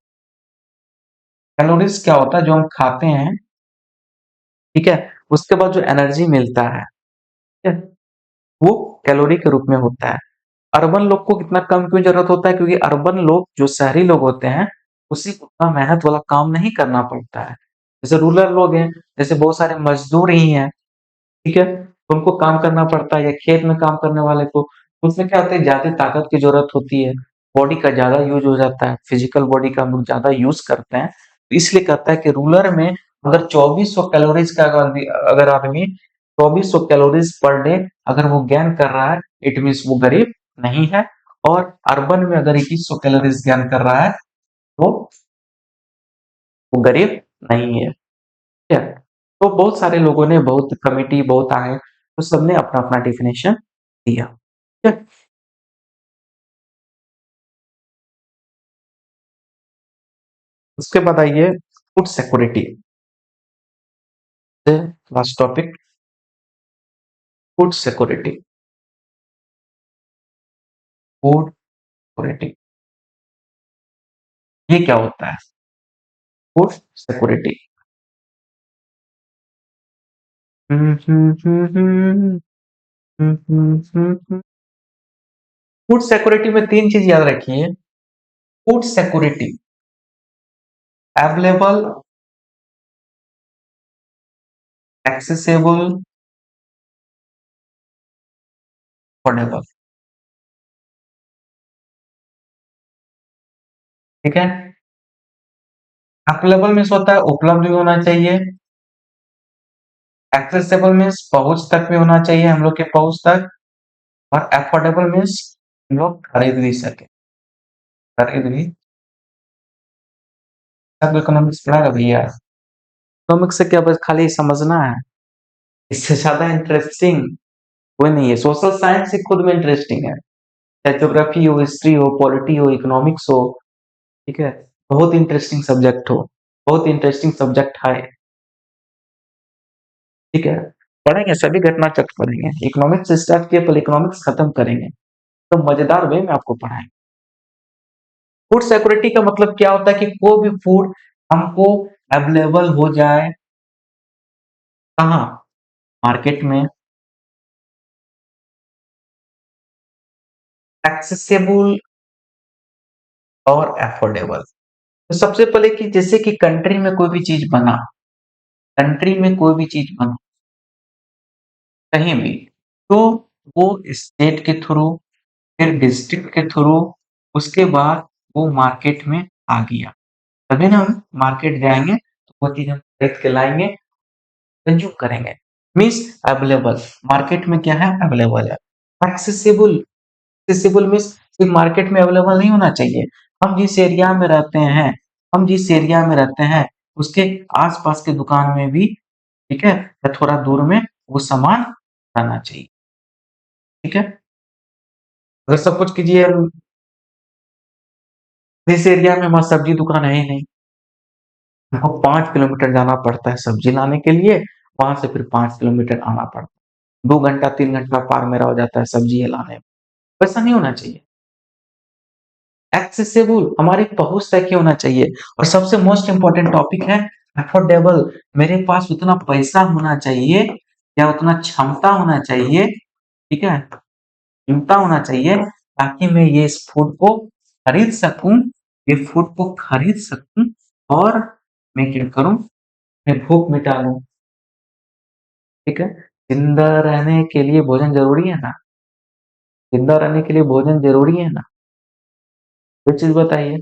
कैलोरीज़ क्या होता है? जो हम खाते हैं, ठीक है? उसके बाद जो एनर्जी मिलता है, ठीक है? वो कैलोरी के रूप में होता है। अर्बन लोग को कितना कम क्यों ज़रूरत होता है? क्योंकि अर्बन लोग जो शहरी लोग होते हैं, उसे उतना मेहनत वाला काम नहीं करना पड़ता है। जैसे रूरल लोग हैं, जैसे बहुत सारे मज़दूर ही हैं, ठीक है? तो उनको काम करना पड़ता है या खेत में काम करने वाले को, तो उसमें क्या होता है, ज़्यादा ताकत की ज़रूरत होती है, बॉडी का ज़्यादा यूज़ हो जाता है, फिज़िकल बॉडी का हम लोग ज़्यादा यूज़ करते हैं। तो इसलिए कहता है कि रूरल में अगर 2400 कैलोरीज़ का अगर आदमी 2400 कैलोरीज़ पर डे अगर वो गेन कर रहा है, इट मीन्स वो गरीब नहीं है। और अर्बन में अगर 2100 कैलोरीज़ गेन कर रहा है, तो वो गरीब नहीं है। ठीक है? तो बहुत सारे लोगों ने, बहुत कमिटी बहुत आए, तो सबने अपना-अपना डेफिनेशन दिया। ठीक है? उसके बाद आइए food security, last topic food security. Food security ये क्या होता है? Food security. फूड सिक्योरिटी में तीन चीज याद रखिए। Food security available, accessible, affordable. ठीक है। अवेलेबल मीन्स होता है उपलब्ध भी होना चाहिए, एक्सेसिबल मीन्स पहुंच तक भी होना चाहिए, हम लोग के पहुंच तक, और अफोर्डेबल मीन्स हम लोग खरीद भी सके, खरीद भी। सब इकोनॉमिक्स पढ़ा भैया। इकोनॉमिक्स से क्या बस खाली समझना है, इससे ज्यादा इंटरेस्टिंग कोई नहीं है। सोशल साइंस ही खुद में इंटरेस्टिंग है, चाहे ज्योग्राफी हो, हिस्ट्री हो, पॉलिटी हो, इकोनॉमिक्स हो। ठीक है, बहुत इंटरेस्टिंग सब्जेक्ट हो, बहुत इंटरेस्टिंग सब्जेक्ट है। ठीक है, पढ़ेंगे सभी घटना चक्र पढ़ेंगे, इकोनॉमिक्स स्टार्ट किए पहले इकोनॉमिक्स खत्म करेंगे, तो मजेदार वे में आपको पढ़ाएंगे। फूड सिक्योरिटी का मतलब क्या होता है कि कोई भी फूड हमको अवेलेबल हो जाए, कहाँ? मार्केट में, एक्सेसिबल और अफोर्डेबल। तो सबसे पहले कि जैसे कि कंट्री में कोई भी चीज बना, कंट्री में कोई भी चीज बना कहीं भी, तो वो स्टेट के थ्रू, फिर डिस्ट्रिक्ट के थ्रू, उसके बाद वो मार्केट में आ गया, तभी ना हम मार्केट जाएंगे तो वो चीज हम खरीद के लाएंगे, कंज्यूम करेंगे। मीन्स अवेलेबल, मार्केट में क्या है? अवेलेबल है। एक्सेसिबल, एक्सेसिबल मीन्स सिर्फ मार्केट में अवेलेबल नहीं होना चाहिए, हम जिस एरिया में रहते हैं, हम जिस एरिया में रहते हैं उसके आसपास के दुकान में भी, ठीक है, या थोड़ा दूर में वो सामान रहना चाहिए। ठीक है, अगर सब कुछ कीजिए जिस एरिया में हमारा सब्जी दुकान है ही नहीं, हमको 5 किलोमीटर जाना पड़ता है सब्जी लाने के लिए, वहां से फिर 5 किलोमीटर आना पड़ता है, 2 घंटा 3 घंटा पार मेरा हो जाता है सब्जी लाने में। वैसा नहीं होना चाहिए। एक्सेसिबल, हमारी पहुंच तक ही होना चाहिए। और सबसे मोस्ट इंपॉर्टेंट टॉपिक है अफोर्डेबल, मेरे पास उतना पैसा होना चाहिए या उतना क्षमता होना चाहिए, ठीक है, क्षमता होना चाहिए ताकि मैं ये इस फूड को खरीद सकूं, ये फूड को खरीद सकूं, और मैं क्या करूं, मैं भूख मिटा लूं। ठीक है, जिंदा रहने के लिए भोजन जरूरी है ना, जिंदा रहने के लिए भोजन जरूरी है ना, ये चीज बताइए।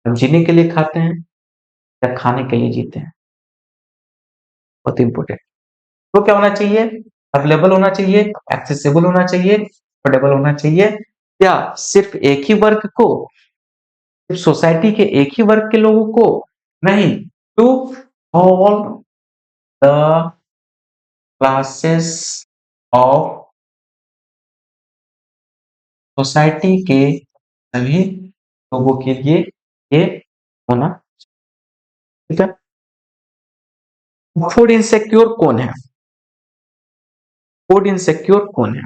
हम जीने के लिए खाते हैं या खाने के लिए जीते हैं? बहुत इंपॉर्टेंट। तो क्या होना चाहिए? अवेलेबल होना चाहिए, एक्सेसिबल होना चाहिए, अफोर्डेबल होना चाहिए। क्या सिर्फ एक ही वर्ग को, सिर्फ सोसाइटी के एक ही वर्ग के लोगों को? नहीं, to all the classes of society के सभी लोगों के लिए ये होना। ठीक है। फूड इनसिक्योर कौन है? फूड इनसिक्योर कौन है?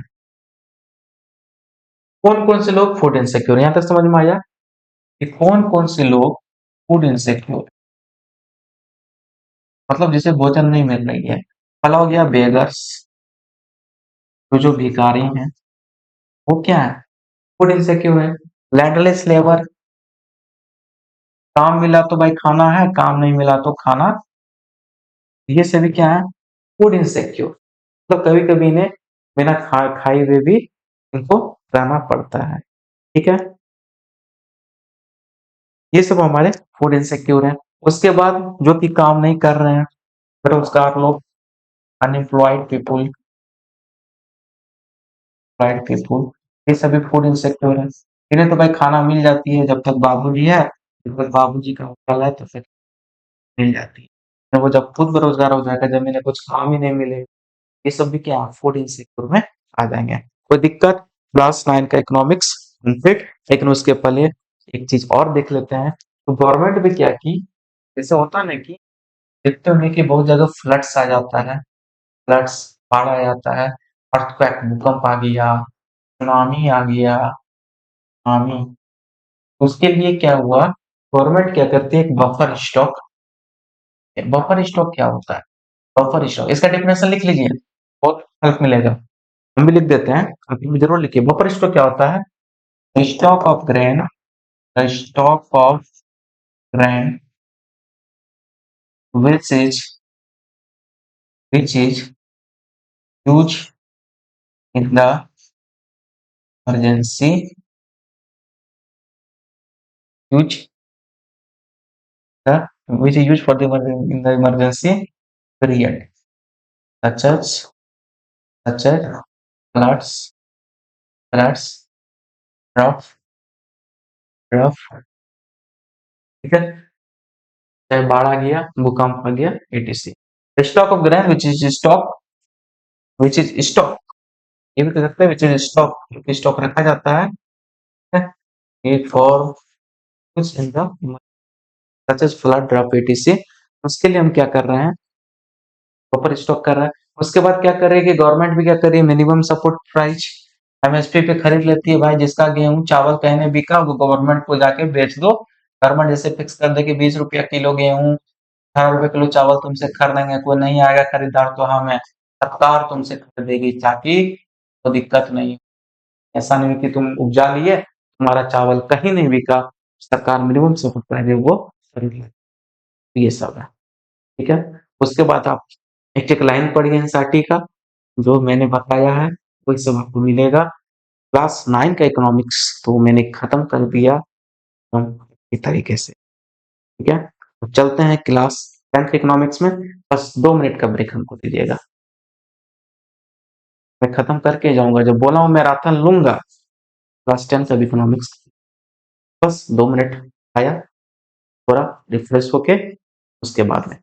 कौन कौन से लोग फूड इनसिक्योर, यहां तक समझ में आया कि कौन कौन से लोग फूड इनसिक्योर, मतलब जिसे भोजन नहीं मिल रही है। पहला हो गया बेगर्स, तो जो भिखारी हैं, वो क्या है? फूड इनसिक्योर है। लैंडलेस लेबर, काम मिला तो भाई खाना है, काम नहीं मिला तो खाना, ये सभी क्या है? Food insecure. तो कभी कभी इन्हें बिना खाए हुए भी इनको रहना पड़ता है। ठीक है, ये सब हमारे फूड इनसिक्योर है। उसके बाद जो कि काम नहीं कर रहे हैं, बेरोजगार लोग, अनएम्प्लॉयड पीपुल, एम्प्लॉयड पीपुल, ये सभी फूड इनसिक्योर है। इन्हें तो भाई खाना मिल जाती है, जब तक बाबूजी है, जब तक बाबूजी का होटल है तो फिर मिल जाती है। तो वो जब खुद बेरोजगार हो जाएगा, जब इन्हें कुछ काम ही नहीं मिले, ये सब भी क्या फूड इनसिक्योर में आ जाएंगे। कोई दिक्कत? क्लास 9 का इकोनॉमिक्स कंप्लीट। लेकिन उसके पहले एक चीज और देख लेते हैं तो गवर्नमेंट भी क्या की, जैसे होता ना कि देखते होंगे कि बहुत जगह फ्लड्स आ जाता है, फ्लड्स, बाढ़ आ जाता है, अर्थक्वेक, भूकंप आ गया, सुनामी आ गया, सुनामी। उसके लिए क्या हुआ, गवर्नमेंट क्या करती है, एक बफर स्टॉक, बफर स्टॉक क्या होता है, बफर स्टॉक इसका डेफिनेशन लिख लीजिए, बहुत हेल्प मिलेगा। हम भी लिख देते हैं, आप भी जरूर लिखिए। बफर स्टॉक क्या होता है, stock of grain, stock of grain which is used in the emergency, used the which is used for the in the emergency period, such as such as floods, floods, rough, rough, ठीक है, चाहे बाढ़ आ गया, भूकंप आ गया, etc। Stock of grain which is stock, ये भी कह सकते हैं विच इज स्टॉक, स्टॉक रखा जाता है for in the such as flood drop etc। उसके लिए हम क्या कर रहे हैं, बफर स्टॉक कर रहा है। उसके बाद क्या कर रही है कि गवर्नमेंट भी क्या कर रही है, मिनिमम सपोर्ट प्राइस एमएसपी पे खरीद लेती है। भाई जिसका गेहूं चावल कहीं बिका वो गवर्नमेंट को जाके बेच दो, गवर्नमेंट जैसे फिक्स कर दे कि 20 रुपया किलो गेहूं, 18 रुपए किलो चावल तुमसे खरीदेंगे, कोई नहीं आएगा खरीदार तो हमें सरकार तुमसे खरीदेगी, ताकि तो दिक्कत नहीं। ऐसा नहीं कि तुम उपजा लिए, तुम्हारा चावल कहीं नहीं बिका, सरकार मिनिमम सपोर्ट प्राइस वो खरीद ले। ये सब है, ठीक है। उसके बाद आप एक एक लाइन पढ़िए एनसीईआरटी का, जो मैंने बताया है वही सब आपको मिलेगा। क्लास 9 का इकोनॉमिक्स तो मैंने खत्म कर दिया इस तरीके से, ठीक है। तो चलते हैं क्लास 10 के इकोनॉमिक्स में। बस 2 मिनट का ब्रेक हमको दीजिएगा, मैं खत्म करके जाऊंगा। जब बोला हूँ मैराथन लूंगा क्लास 10 का इकोनॉमिक्स, बस 2 मिनट आया, थोड़ा रिफ्रेश होके उसके बाद में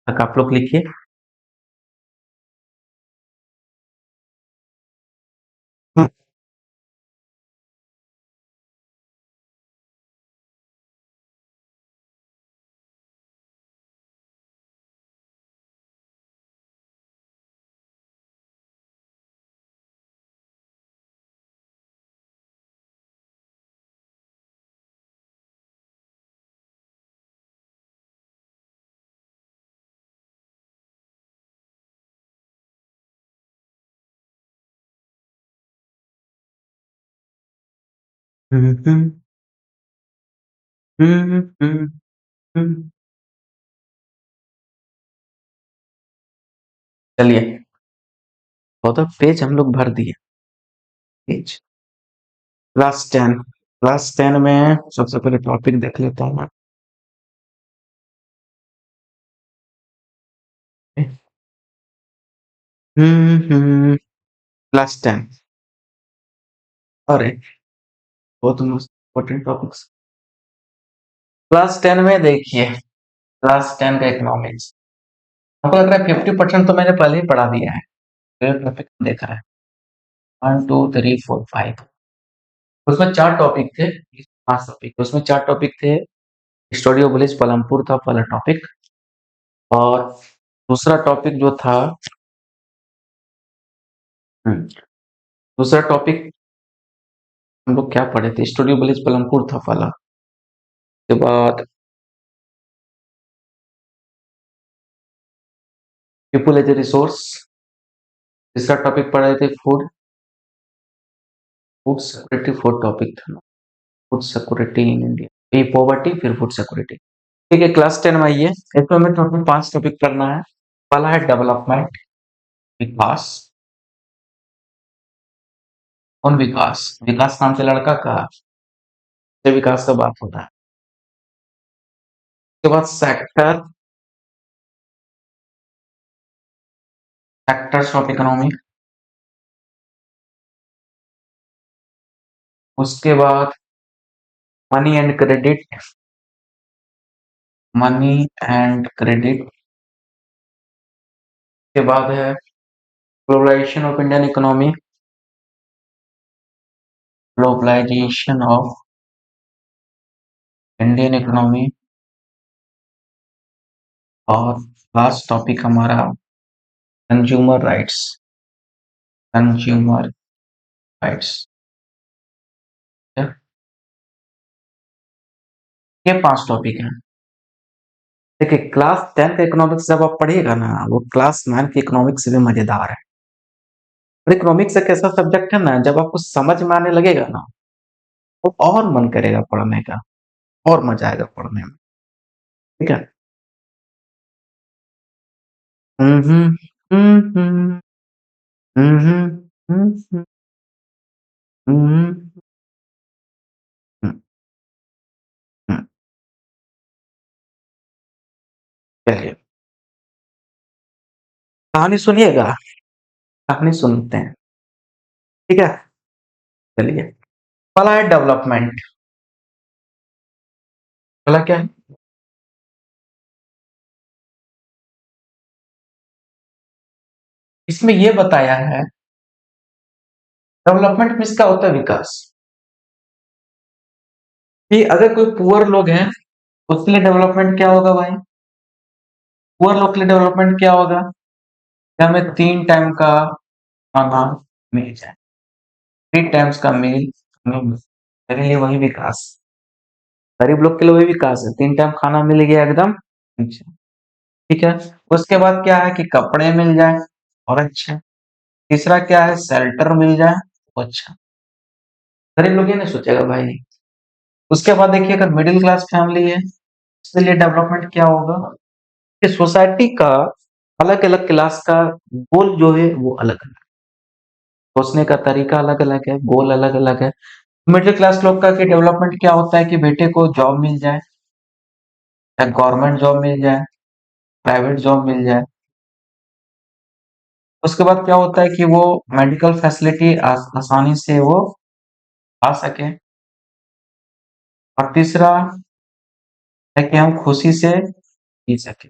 तक आप लोग लिखिए। चलिए, बहुत पेज हम लोग भर दिए, पेज क्लास 10 में सबसे पहले टॉपिक देख लेता हूँ मैं। क्लास 10, अरे बहुत इम्पोर्टेंट टॉपिक्स क्लास 10 में देखिए। क्लास 10 का इकोनॉमिक्स हमको लग रहा है 50% तो मैंने पहले ही पढ़ा दिया है, टॉपिक देखा है 1 2 3 4 5। उसमें 4 टॉपिक थे, 5 टॉपिक, उसमें 4 टॉपिक थे। स्टूडियो विलेज पलमपुर था पहला टॉपिक, और दूसरा टॉपिक जो था, हम्म, दूसरा टॉपिक हम लोग क्या पढ़े थे, स्टूडियो विलेज पलमपुर था पहला। उसके बाद पीपुल एज ए रिसोर्स, तीसरा टॉपिक पढ़े थे food, food security, fourth topic था फूड सिक्योरिटी इन इंडिया, ये पॉवर्टी फिर फूड सिक्योरिटी। ठीक है, क्लास 10 में आइए, इसमें हमें टोटल 5 टॉपिक करना है। पहला है डेवलपमेंट, विकास। कौन विकास, विकास नाम से लड़का का, से विकास का बात होता है। उसके बाद सेक्टर, सेक्टर्स ऑफ इकोनॉमी। उसके बाद money and credit, money and credit. के बाद है globalisation of Indian economy, globalisation of Indian economy और लास्ट टॉपिक हमारा कंज्यूमर राइट्स। कंज्यूमर राइट्स, ये 5 टॉपिक हैं। देखिए क्लास 10 का इकोनॉमिक्स जब आप पढ़िएगा ना, वो क्लास 9 के इकोनॉमिक्स से भी मजेदार है। और इकोनॉमिक्स एक ऐसा सब्जेक्ट है ना, जब आपको समझ में आने लगेगा ना, तो और मन करेगा पढ़ने का, और मजा आएगा पढ़ने में। ठीक है। हम्म हम्म हम्म हम्म हम्म हम्म, हम्म। चलिए कहानी सुनिएगा, कहानी सुनते हैं। ठीक है। चलिए, पहला है डेवलपमेंट। पहला क्या है? इसमें ये बताया है, डेवलपमेंट में इसका होता है विकास। कि अगर कोई पुअर लोग हैं, उसके लिए डेवलपमेंट क्या होगा भाई? पुअर लोग के लिए डेवलपमेंट क्या होगा? कि हमें 3 टाइम का खाना मिल जाए। 3 टाइम्स का मील हमें मेरे लिए वही विकास। गरीब लोग के लिए वही विकास है, 3 टाइम खाना मिल गया एकदम अच्छा। ठीक है। उसके बाद क्या है कि कपड़े मिल जाए और अच्छा। तीसरा क्या है, शेल्टर मिल जाए तो अच्छा। गरीब लोग ये नहीं सोचेगा भाई। उसके बाद देखिए, अगर मिडिल क्लास फैमिली है, उसके लिए डेवलपमेंट क्या होगा? कि सोसाइटी का अलग अलग क्लास का गोल जो है वो अलग अलग, सोचने का तरीका अलग अलग है, गोल अलग अलग है। मिडिल क्लास लोग का कि डेवलपमेंट क्या होता है कि बेटे को जॉब मिल जाए, या गवर्नमेंट जॉब मिल जाए, प्राइवेट जॉब मिल जाए। उसके बाद क्या होता है कि वो मेडिकल फैसिलिटी आसानी से वो पा सके। और तीसरा है कि हम खुशी से जी सके,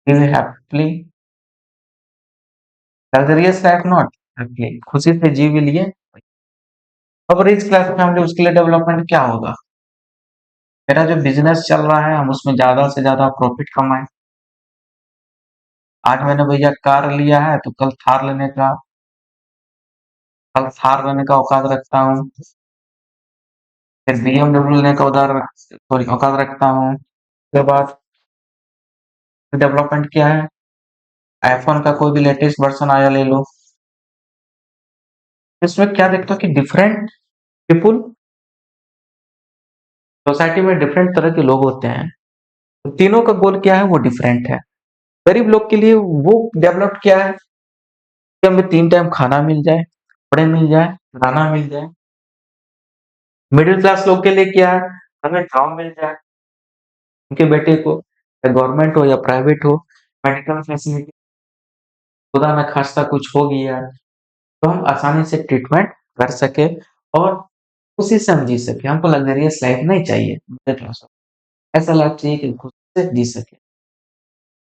live happily, luxurious life not happily, खुशी से जी भी लिए। अब रिच क्लास फैमिली, उसके लिए डेवलपमेंट क्या होगा? मेरा जो बिजनेस चल रहा है, हम उसमें ज्यादा से ज्यादा प्रॉफिट कमाएं। आज मैंने भैया कार लिया है, तो कल थार लेने का औकात रखता हूँ। फिर बीएमडब्ल्यू लेने का उधार सॉरी औकात रखता हूँ। उसके बाद डेवलपमेंट क्या है, आईफोन का कोई भी लेटेस्ट वर्जन आया ले लो। इसमें क्या देखता हूँ कि डिफरेंट पीपुल, सोसाइटी में डिफरेंट तरह के लोग होते हैं, तो तीनों का गोल क्या है वो डिफरेंट है। गरीब लोग के लिए वो डेवलप्ड क्या है कि हमें 3 टाइम खाना मिल जाए, कपड़े मिल जाए, खाना मिल जाए। मिडिल क्लास लोग के लिए क्या है, हमें जॉब मिल जाए, उनके बेटे को, या गवर्नमेंट हो या प्राइवेट हो, मेडिकल फैसिलिटी, खुदा न खास्ता कुछ हो गया तो हम आसानी से ट्रीटमेंट कर सके, और उसी से हम जी सके। हमको लग्जरियस लाइफ नहीं चाहिए मिडिल क्लास को। ऐसा लाइफ चाहिए कि खुद से जी सके।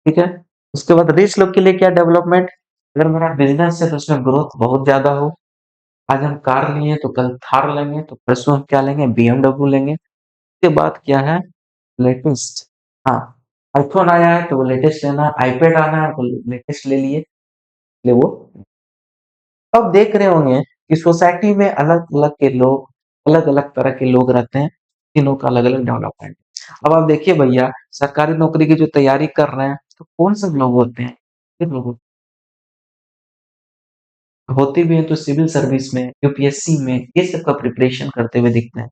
ठीक है। उसके बाद रिच लोग के लिए क्या डेवलपमेंट, अगर मेरा बिजनेस है तो उसमें ग्रोथ बहुत ज्यादा हो। आज हम कार लिए तो कल थार लेंगे, तो परसों हम क्या लेंगे, बीएमडब्ल्यू लेंगे। उसके बाद क्या है, लेटेस्ट। हाँ, आईफोन आया है तो वो लेटेस्ट लेना है, आईपैड आना है तो लेटेस्ट ले लिए, ले वो। अब देख रहे होंगे कि सोसाइटी में अलग अलग के लोग, अलग अलग तरह के लोग रहते हैं, तीनों का अलग अलग डेवलपमेंट। अब आप देखिए भैया, सरकारी नौकरी की जो तैयारी कर रहे हैं, तो कौन से लोग होते हैं? ये लोग होते भी हैं तो सिविल सर्विस में, यूपीएससी में, ये सब का प्रिपरेशन करते हुए दिखते हैं।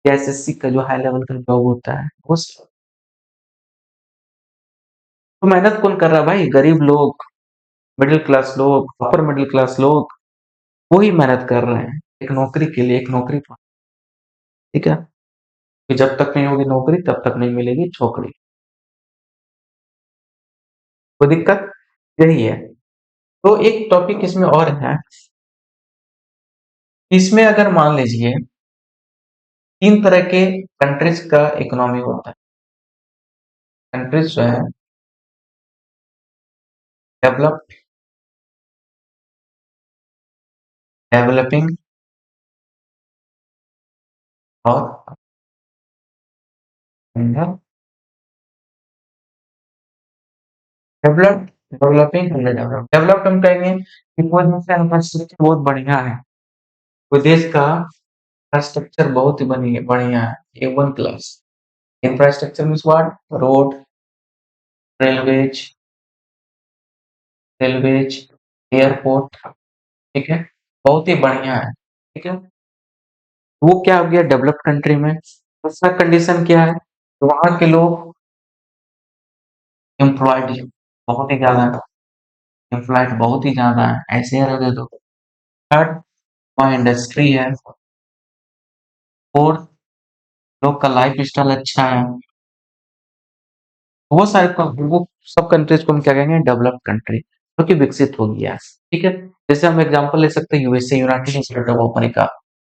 एसएससी का जो हाई लेवल का जॉब होता है वो तो मेहनत कौन कर रहा है भाई? गरीब लोग, मिडिल क्लास लोग, अपर मिडिल क्लास लोग, वही मेहनत कर रहे हैं एक नौकरी के लिए, एक नौकरी पर। ठीक है। कि जब तक नहीं होगी नौकरी तब तक नहीं मिलेगी छोकरी। तो दिक्कत यही है। तो एक टॉपिक इसमें और है, इसमें अगर मान लीजिए 3 तरह के कंट्रीज का इकोनॉमी होता है। कंट्रीज जो है, डेवलप, डेवलपिंग और developed, developing and developed. Developed हम कहेंगे कि कोई देश का इंफ्रास्ट्रक्चर बहुत बढ़िया है, कोई देश का इंफ्रास्ट्रक्चर बहुत ही बढ़िया है, A1 class. Infrastructure means what? Road, railways, railways, airport, ठीक है, बहुत ही बढ़िया है, ठीक है। वो क्या हो गया डेवलप्ड कंट्री में? उसका कंडीशन क्या है? तो वहाँ के लोग एम्प्लॉयड बहुत ही ज्यादा है, एम्प्लॉयड बहुत ही ज्यादा है, ऐसे ही रहने दो। थर्ड, वहाँ इंडस्ट्री है। फोर्थ, लोग का लाइफ स्टाइल अच्छा है। वो सारे वो सब कंट्रीज को हम क्या कहेंगे? डेवलप्ड कंट्री, जो कि विकसित हो गया है, ठीक है। जैसे हम एग्जांपल ले सकते हैं USA, United state of America.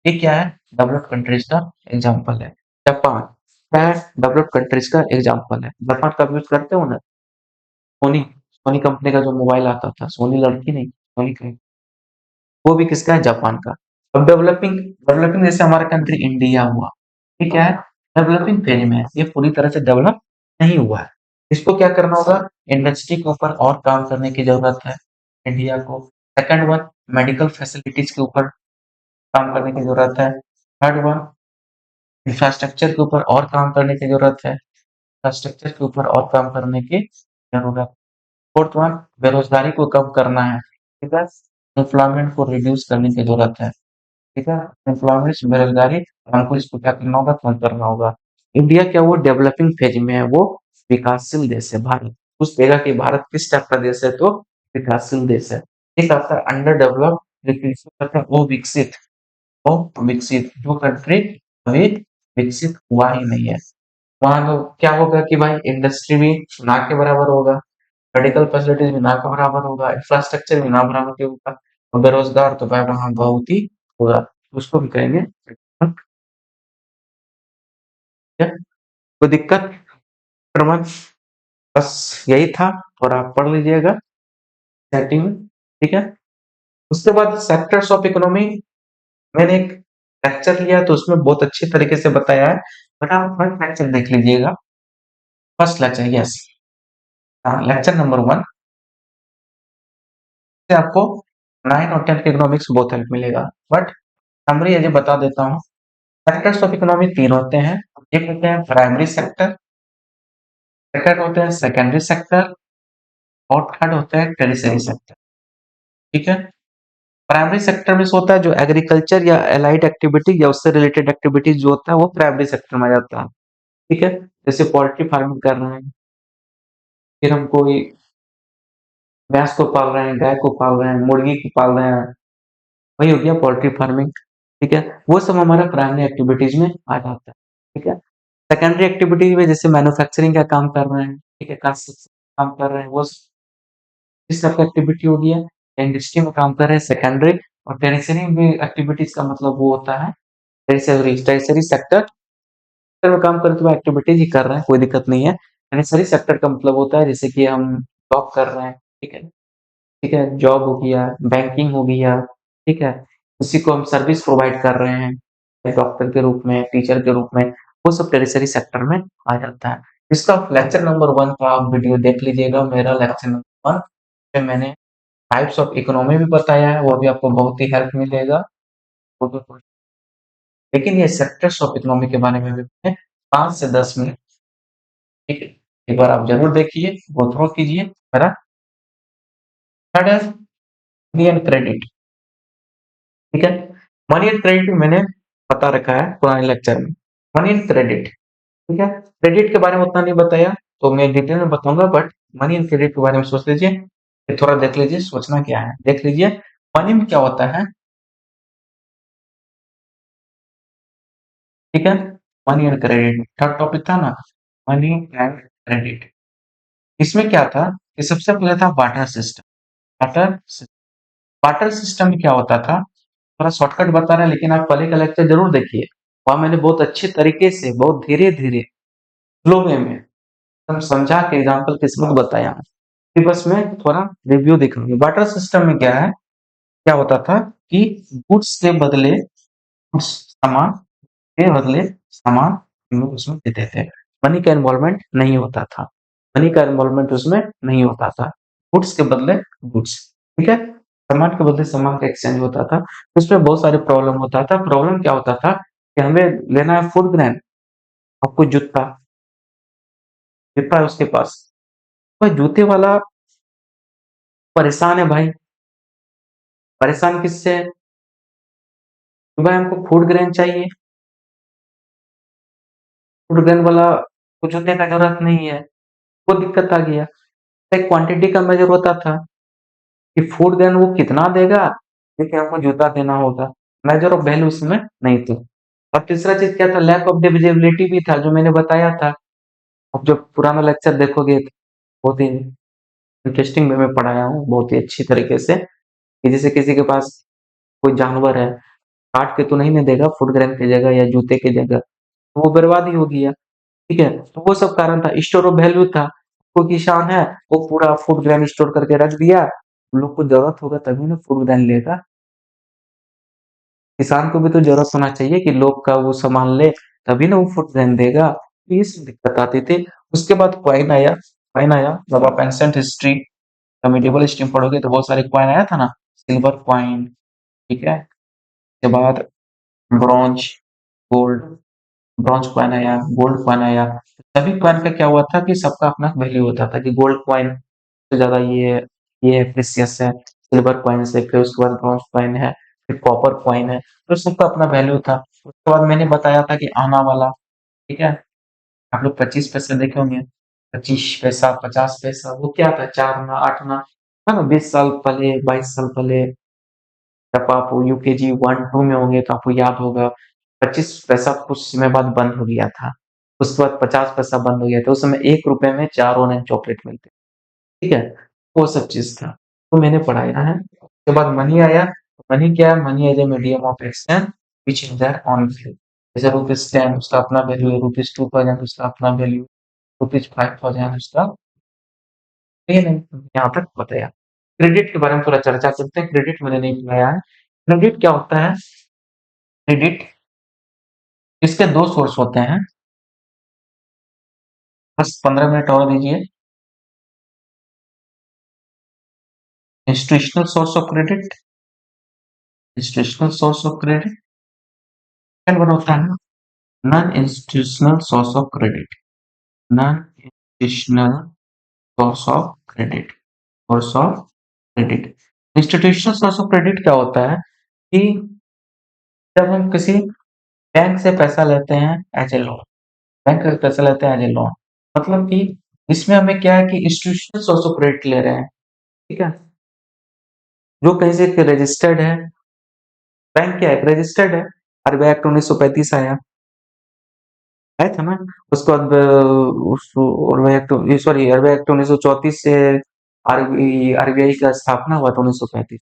ये क्या है? डेवलप्ड कंट्रीज का एग्जांपल है। जापान क्या है? डेवलप्ड कंट्रीज का एग्जांपल है। जापान का यूज करते हो ना? सोनी, सोनी कंपनी का जो मोबाइल आता था, सोनी लड़की नहीं, सोनी कंपनी, वो भी किसका है? जापान का। अब डेवलपिंग, डेवलपिंग जैसे हमारा कंट्री इंडिया हुआ, ये क्या है? डेवलपिंग फेज में है, ये पूरी तरह से डेवलप नहीं हुआ है। इसको क्या करना होगा? इंडस्ट्री के ऊपर और काम करने की जरूरत है इंडिया को। सेकंड वन, मेडिकल फैसिलिटीज के ऊपर काम करने की जरूरत है। थर्ड वन, इंफ्रास्ट्रक्चर के ऊपर और काम करने की जरूरत है, इंफ्रास्ट्रक्चर के ऊपर और काम करने की जरूरत। फोर्थ वन, बेरोजगारी को कम करना है, ठीक है, एम्प्लॉयमेंट को रिड्यूस करने की जरूरत है, ठीक है, एम्प्लॉयमेंट बेरोजगारी, हमको इसको क्या करना होगा? कम करना होगा। इंडिया क्या, वो डेवलपिंग फेज में है, वो विकासशील देश है। भारत उस जगह की, भारत किस टाइप का देश है? तो विकासशील देश है। एक आता है अंडर डेवलप, वो विकसित, वो विकसित, जो कंट्री अभी विकसित हुआ ही नहीं है। वहां तो क्या होगा कि भाई इंडस्ट्री भी ना के बराबर होगा, मेडिकल फैसिलिटीज भी ना के बराबर होगा, इंफ्रास्ट्रक्चर भी ना बराबर के होगा, और बेरोजगार तो भाई वहां बहुत ही होगा। उसको भी कहेंगे, ठीक है? कोई दिक्कत प्रबंध? बस यही था, और आप पढ़ लीजिएगा सेटिंग में, ठीक है। उसके बाद सेक्टर्स ऑफ इकोनॉमी, मैंने एक लेक्चर लिया तो उसमें बहुत अच्छी तरीके से बताया है, बट आप फर्स्ट लेक्चर देख लीजिएगा। First lecture, yes, lecture number 1 से आपको 9 और 10 के इकोनॉमिक्स बहुत हेल्प मिलेगा। बट समरी ये बता देता हूँ। सेक्टर्स ऑफ इकोनॉमी 3 होते हैं। एक होते हैं प्राइमरी सेक्टर, सेकंड होते हैं सेकेंडरी सेक्टर, और थर्ड होता है टेरिशरी सेक्टर, ठीक है। प्राइमरी सेक्टर में से होता है जो एग्रीकल्चर या एलाइड एक्टिविटी या उससे रिलेटेड एक्टिविटीज जो होता है, वो प्राइमरी सेक्टर में आ जाता है, ठीक है। जैसे पोल्ट्री फार्मिंग कर रहे हैं, फिर हम कोई भैंस को पाल रहे हैं, गाय को पाल रहे हैं, मुर्गी को पाल रहे हैं, वही हो गया पोल्ट्री फार्मिंग, ठीक है। वो सब हमारा प्राइमरी एक्टिविटीज में आ जाता है, ठीक है। सेकेंडरी एक्टिविटीज में जैसे मैन्युफैक्चरिंग का काम कर रहे हैं, ठीक है, कंस्ट्रक्शन काम कर रहे हैं, वो इस तरह की एक्टिविटी होगी है। इंडस्ट्री में काम कर रहे हैं, सेकेंडरी। और टेरिशरी में एक्टिविटीज का मतलब वो होता है टेरिशरी, टेरिशरी सेक्टर में काम करते हुए एक्टिविटीज ही कर रहे हैं, कोई दिक्कत नहीं है। टेरिशरी सेक्टर का मतलब होता है जैसे कि हम जॉब कर रहे हैं, ठीक है, ठीक है, जॉब हो गया, बैंकिंग हो गया, ठीक है, उसी को हम सर्विस प्रोवाइड कर रहे हैं, डॉक्टर के रूप में, टीचर के रूप में, वो सब टेरिशरी सेक्टर में आ जाता है। इसका लेक्चर नंबर 1 का आप वीडियो देख लीजिएगा, मेरा लेक्चर नंबर 1 में मैंने टाइप्स ऑफ इकोनॉमी भी बताया है, वो भी आपको बहुत ही हेल्प मिलेगा। लेकिन ये सेक्टर्स ऑफ इकोनॉमी के बारे में भी मैंने 5 से 10 मिनट, ठीक है, एक बार आप जरूर देखिए, गो थ्रू कीजिए मेरा। थर्ड है मनी एंड क्रेडिट, ठीक है। मनी एंड क्रेडिट मैंने बता रखा है पुराने लेक्चर में। मनी एंड क्रेडिट, ठीक है। क्रेडिट के बारे में उतना नहीं बताया, तो मैं डिटेल में बताऊंगा, बट मनी एंड क्रेडिट के बारे में सोच लीजिए, फिर थोड़ा देख लीजिए सोचना क्या है, देख लीजिए। मनी में क्या होता है, ठीक है, money and credit third topic था ना, मनी एंड क्रेडिट। इसमें क्या था कि सबसे पहले था barter system. Barter, barter system में क्या होता था, थोड़ा शॉर्टकट बता रहे हैं, लेकिन आप पहले का लेक्चर जरूर देखिए, वहां मैंने बहुत अच्छे तरीके से, बहुत धीरे धीरे, स्लो वे में एकदम समझा के एग्जाम्पल के साथ बताया हूं। कि बस मैं थोड़ा रिव्यू दिखाऊंगी। बार्टर सिस्टम में क्या है, क्या होता था कि गुड्स के बदले, गुड्स सामान के बदले सामान हम लोग उसमें देते थे। मनी का इन्वॉल्वमेंट नहीं होता था। मनी का इन्वॉल्वमेंट उसमें नहीं होता था। गुड्स के बदले गुड्स, ठीक है? सामान के बदले सामान का एक्सचेंज होता था। उसमें बहुत सारे प्रॉब्लम होता था। प्रॉब्लम क्या होता था कि हमें लेना है फूड ग्रेन, आपको जूता, जूता है उसके पास। भाई जूते वाला परेशान है भाई। परेशान किससे है? कि भाई हमको फूड ग्रेन चाहिए। फूड ग्रेन वाला को जूते का जरूरत नहीं है। वो दिक्कत आ गया। एक क्वांटिटी का मेजर होता था कि फूड ग्रेन वो कितना देगा, लेकिन हमको जूता देना होगा। मेजर ऑफ वैल्यू उसमें नहीं थी। और तीसरा चीज क्या था, लैक ऑफ डिविजिबिलिटी भी था, जो मैंने बताया था। अब जब पुराना लेक्चर देखोगे तो बहुत ही इंटरेस्टिंग वे में पढ़ाया हूँ, बहुत ही अच्छी तरीके से, कि जैसे किसी के पास कोई जानवर है, काट के तो नहीं ना देगा फूड ग्रेन की जगह या जूते की जगह, तो वो बर्बाद ही हो गया। ठीक है, तो वो सब कारण था। स्टोर ऑफ वैल्यू था, कोई किसान है वो पूरा फूड ग्रेन स्टोर करके रख दिया, लोग को जरूरत होगा तभी ना फूड ग्रेन लेगा। किसान को भी तो जरूरत होना चाहिए कि लोग का वो सामान ले, तभी ना वो फूड ग्रेन देगा। तो ये सब दिक्कत आती थी। उसके बाद कॉइन आया। कॉइन आया जब आप एंशिएंट हिस्ट्री या मिडिवल हिस्ट्री में पढ़ोगे तो बहुत सारे कॉइन आया था ना, सिल्वर कॉइन, ठीक है? उसके बाद ब्रॉन्ज, गोल्ड, ब्रॉन्ज कॉइन आया, गोल्ड कॉइन आया। सभी कॉइन का क्या हुआ था कि सबका अपना वैल्यू होता था कि गोल्ड कॉइन से ज्यादा ये प्रीसियस है, सिल्वर कॉइन से, फिर उसके बाद ब्रॉन्ज कॉइन है, फिर कॉपर कॉइन है। तो सबका अपना वैल्यू था। उसके बाद मैंने बताया था कि आना वाला, ठीक है? आप लोग 25 पैसे देखे होंगे। 25 पैसा, 50 पैसा, वो क्या था, 4 आना, 8 आना, है ना? 20 साल पहले, 22 साल पहले, जब आप यूकेजी 1 2 में होंगे तो आपको याद होगा 25 पैसा कुछ समय बाद बंद हो गया था। उसके बाद 50 पैसा बंद हो गया था। उस समय 1 रुपए में 4 ऑनलाइन चॉकलेट मिलते, ठीक है? वो सब चीज था, तो मैंने पढ़ाया है। उसके बाद मनी आया। मनी क्या है? Money as a medium of exchange which is their own value. जैसे ₹10 उसका अपना वैल्यू है, ₹2000 उसका अपना वैल्यू, ₹5000 उसका, ये नहीं यहाँ तक बताया। क्रेडिट के बारे में थोड़ा चर्चा करते हैं। क्रेडिट मैंने नहीं पढ़ाया है। क्रेडिट क्या होता है? क्रेडिट, इसके दो सोर्स होते हैं। बस 15 मिनट और दीजिए। Institutional source of credit, institutional source of credit, second one होता है non institutional source of credit. Non institutional source of credit, source of credit. Institutional source of credit क्या होता है कि जब हम किसी बैंक से पैसा लेते हैं एज ए लोन, बैंक से पैसा लेते हैं एज ए लोन, मतलब कि इसमें हमें क्या है कि इंस्टीट्यूशनल सोर्स ऑफ क्रेडिट ले रहे हैं, ठीक है? जो कहीं से रजिस्टर्ड है। बैंक क्या है? रजिस्टर्ड है। आरबीआई एक्ट 1935 आया, आया था ना? उसके बाद RBI act, sorry, RBI act 1934 से आरबीआई का स्थापना हुआ था, 1935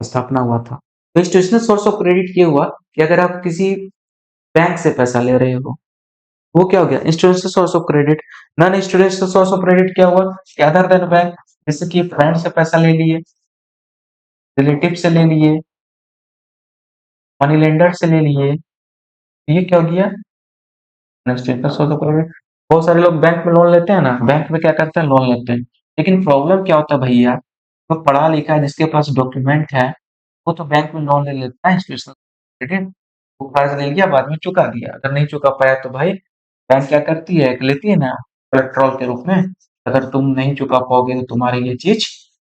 स्थापना हुआ था। तो इंस्टीट्यूशनल सोर्स ऑफ क्रेडिट ये हुआ कि अगर आप किसी बैंक से पैसा ले रहे हो, वो क्या हो गया? Institutional source of credit. Non institutional source of credit क्या हुआ कि अदर देन बैंक, जैसे कि फ्रेंड से पैसा ले लिए, रिलेटिव से ले लिए, मनी लेंडर से ले लिए, तो ये क्या हो गया? Institutional source of credit. बहुत सारे लोग बैंक में लोन लेते हैं ना, बैंक में क्या करते हैं, लोन लेते हैं। लेकिन प्रॉब्लम क्या होता है भैया, जो पढ़ा लिखा है, जिसके पास डॉक्यूमेंट है, वो तो बैंक में लोन ले लेता है इंस्टीट्यूशनल क्रेडिट। वो कर्ज ले लिया, बाद में चुका दिया। अगर नहीं चुका पाया तो भाई बैंक क्या करती है, एक लेती है ना पेट्रोल के रूप में, अगर तुम नहीं चुका पाओगे तो तुम्हारी ये चीज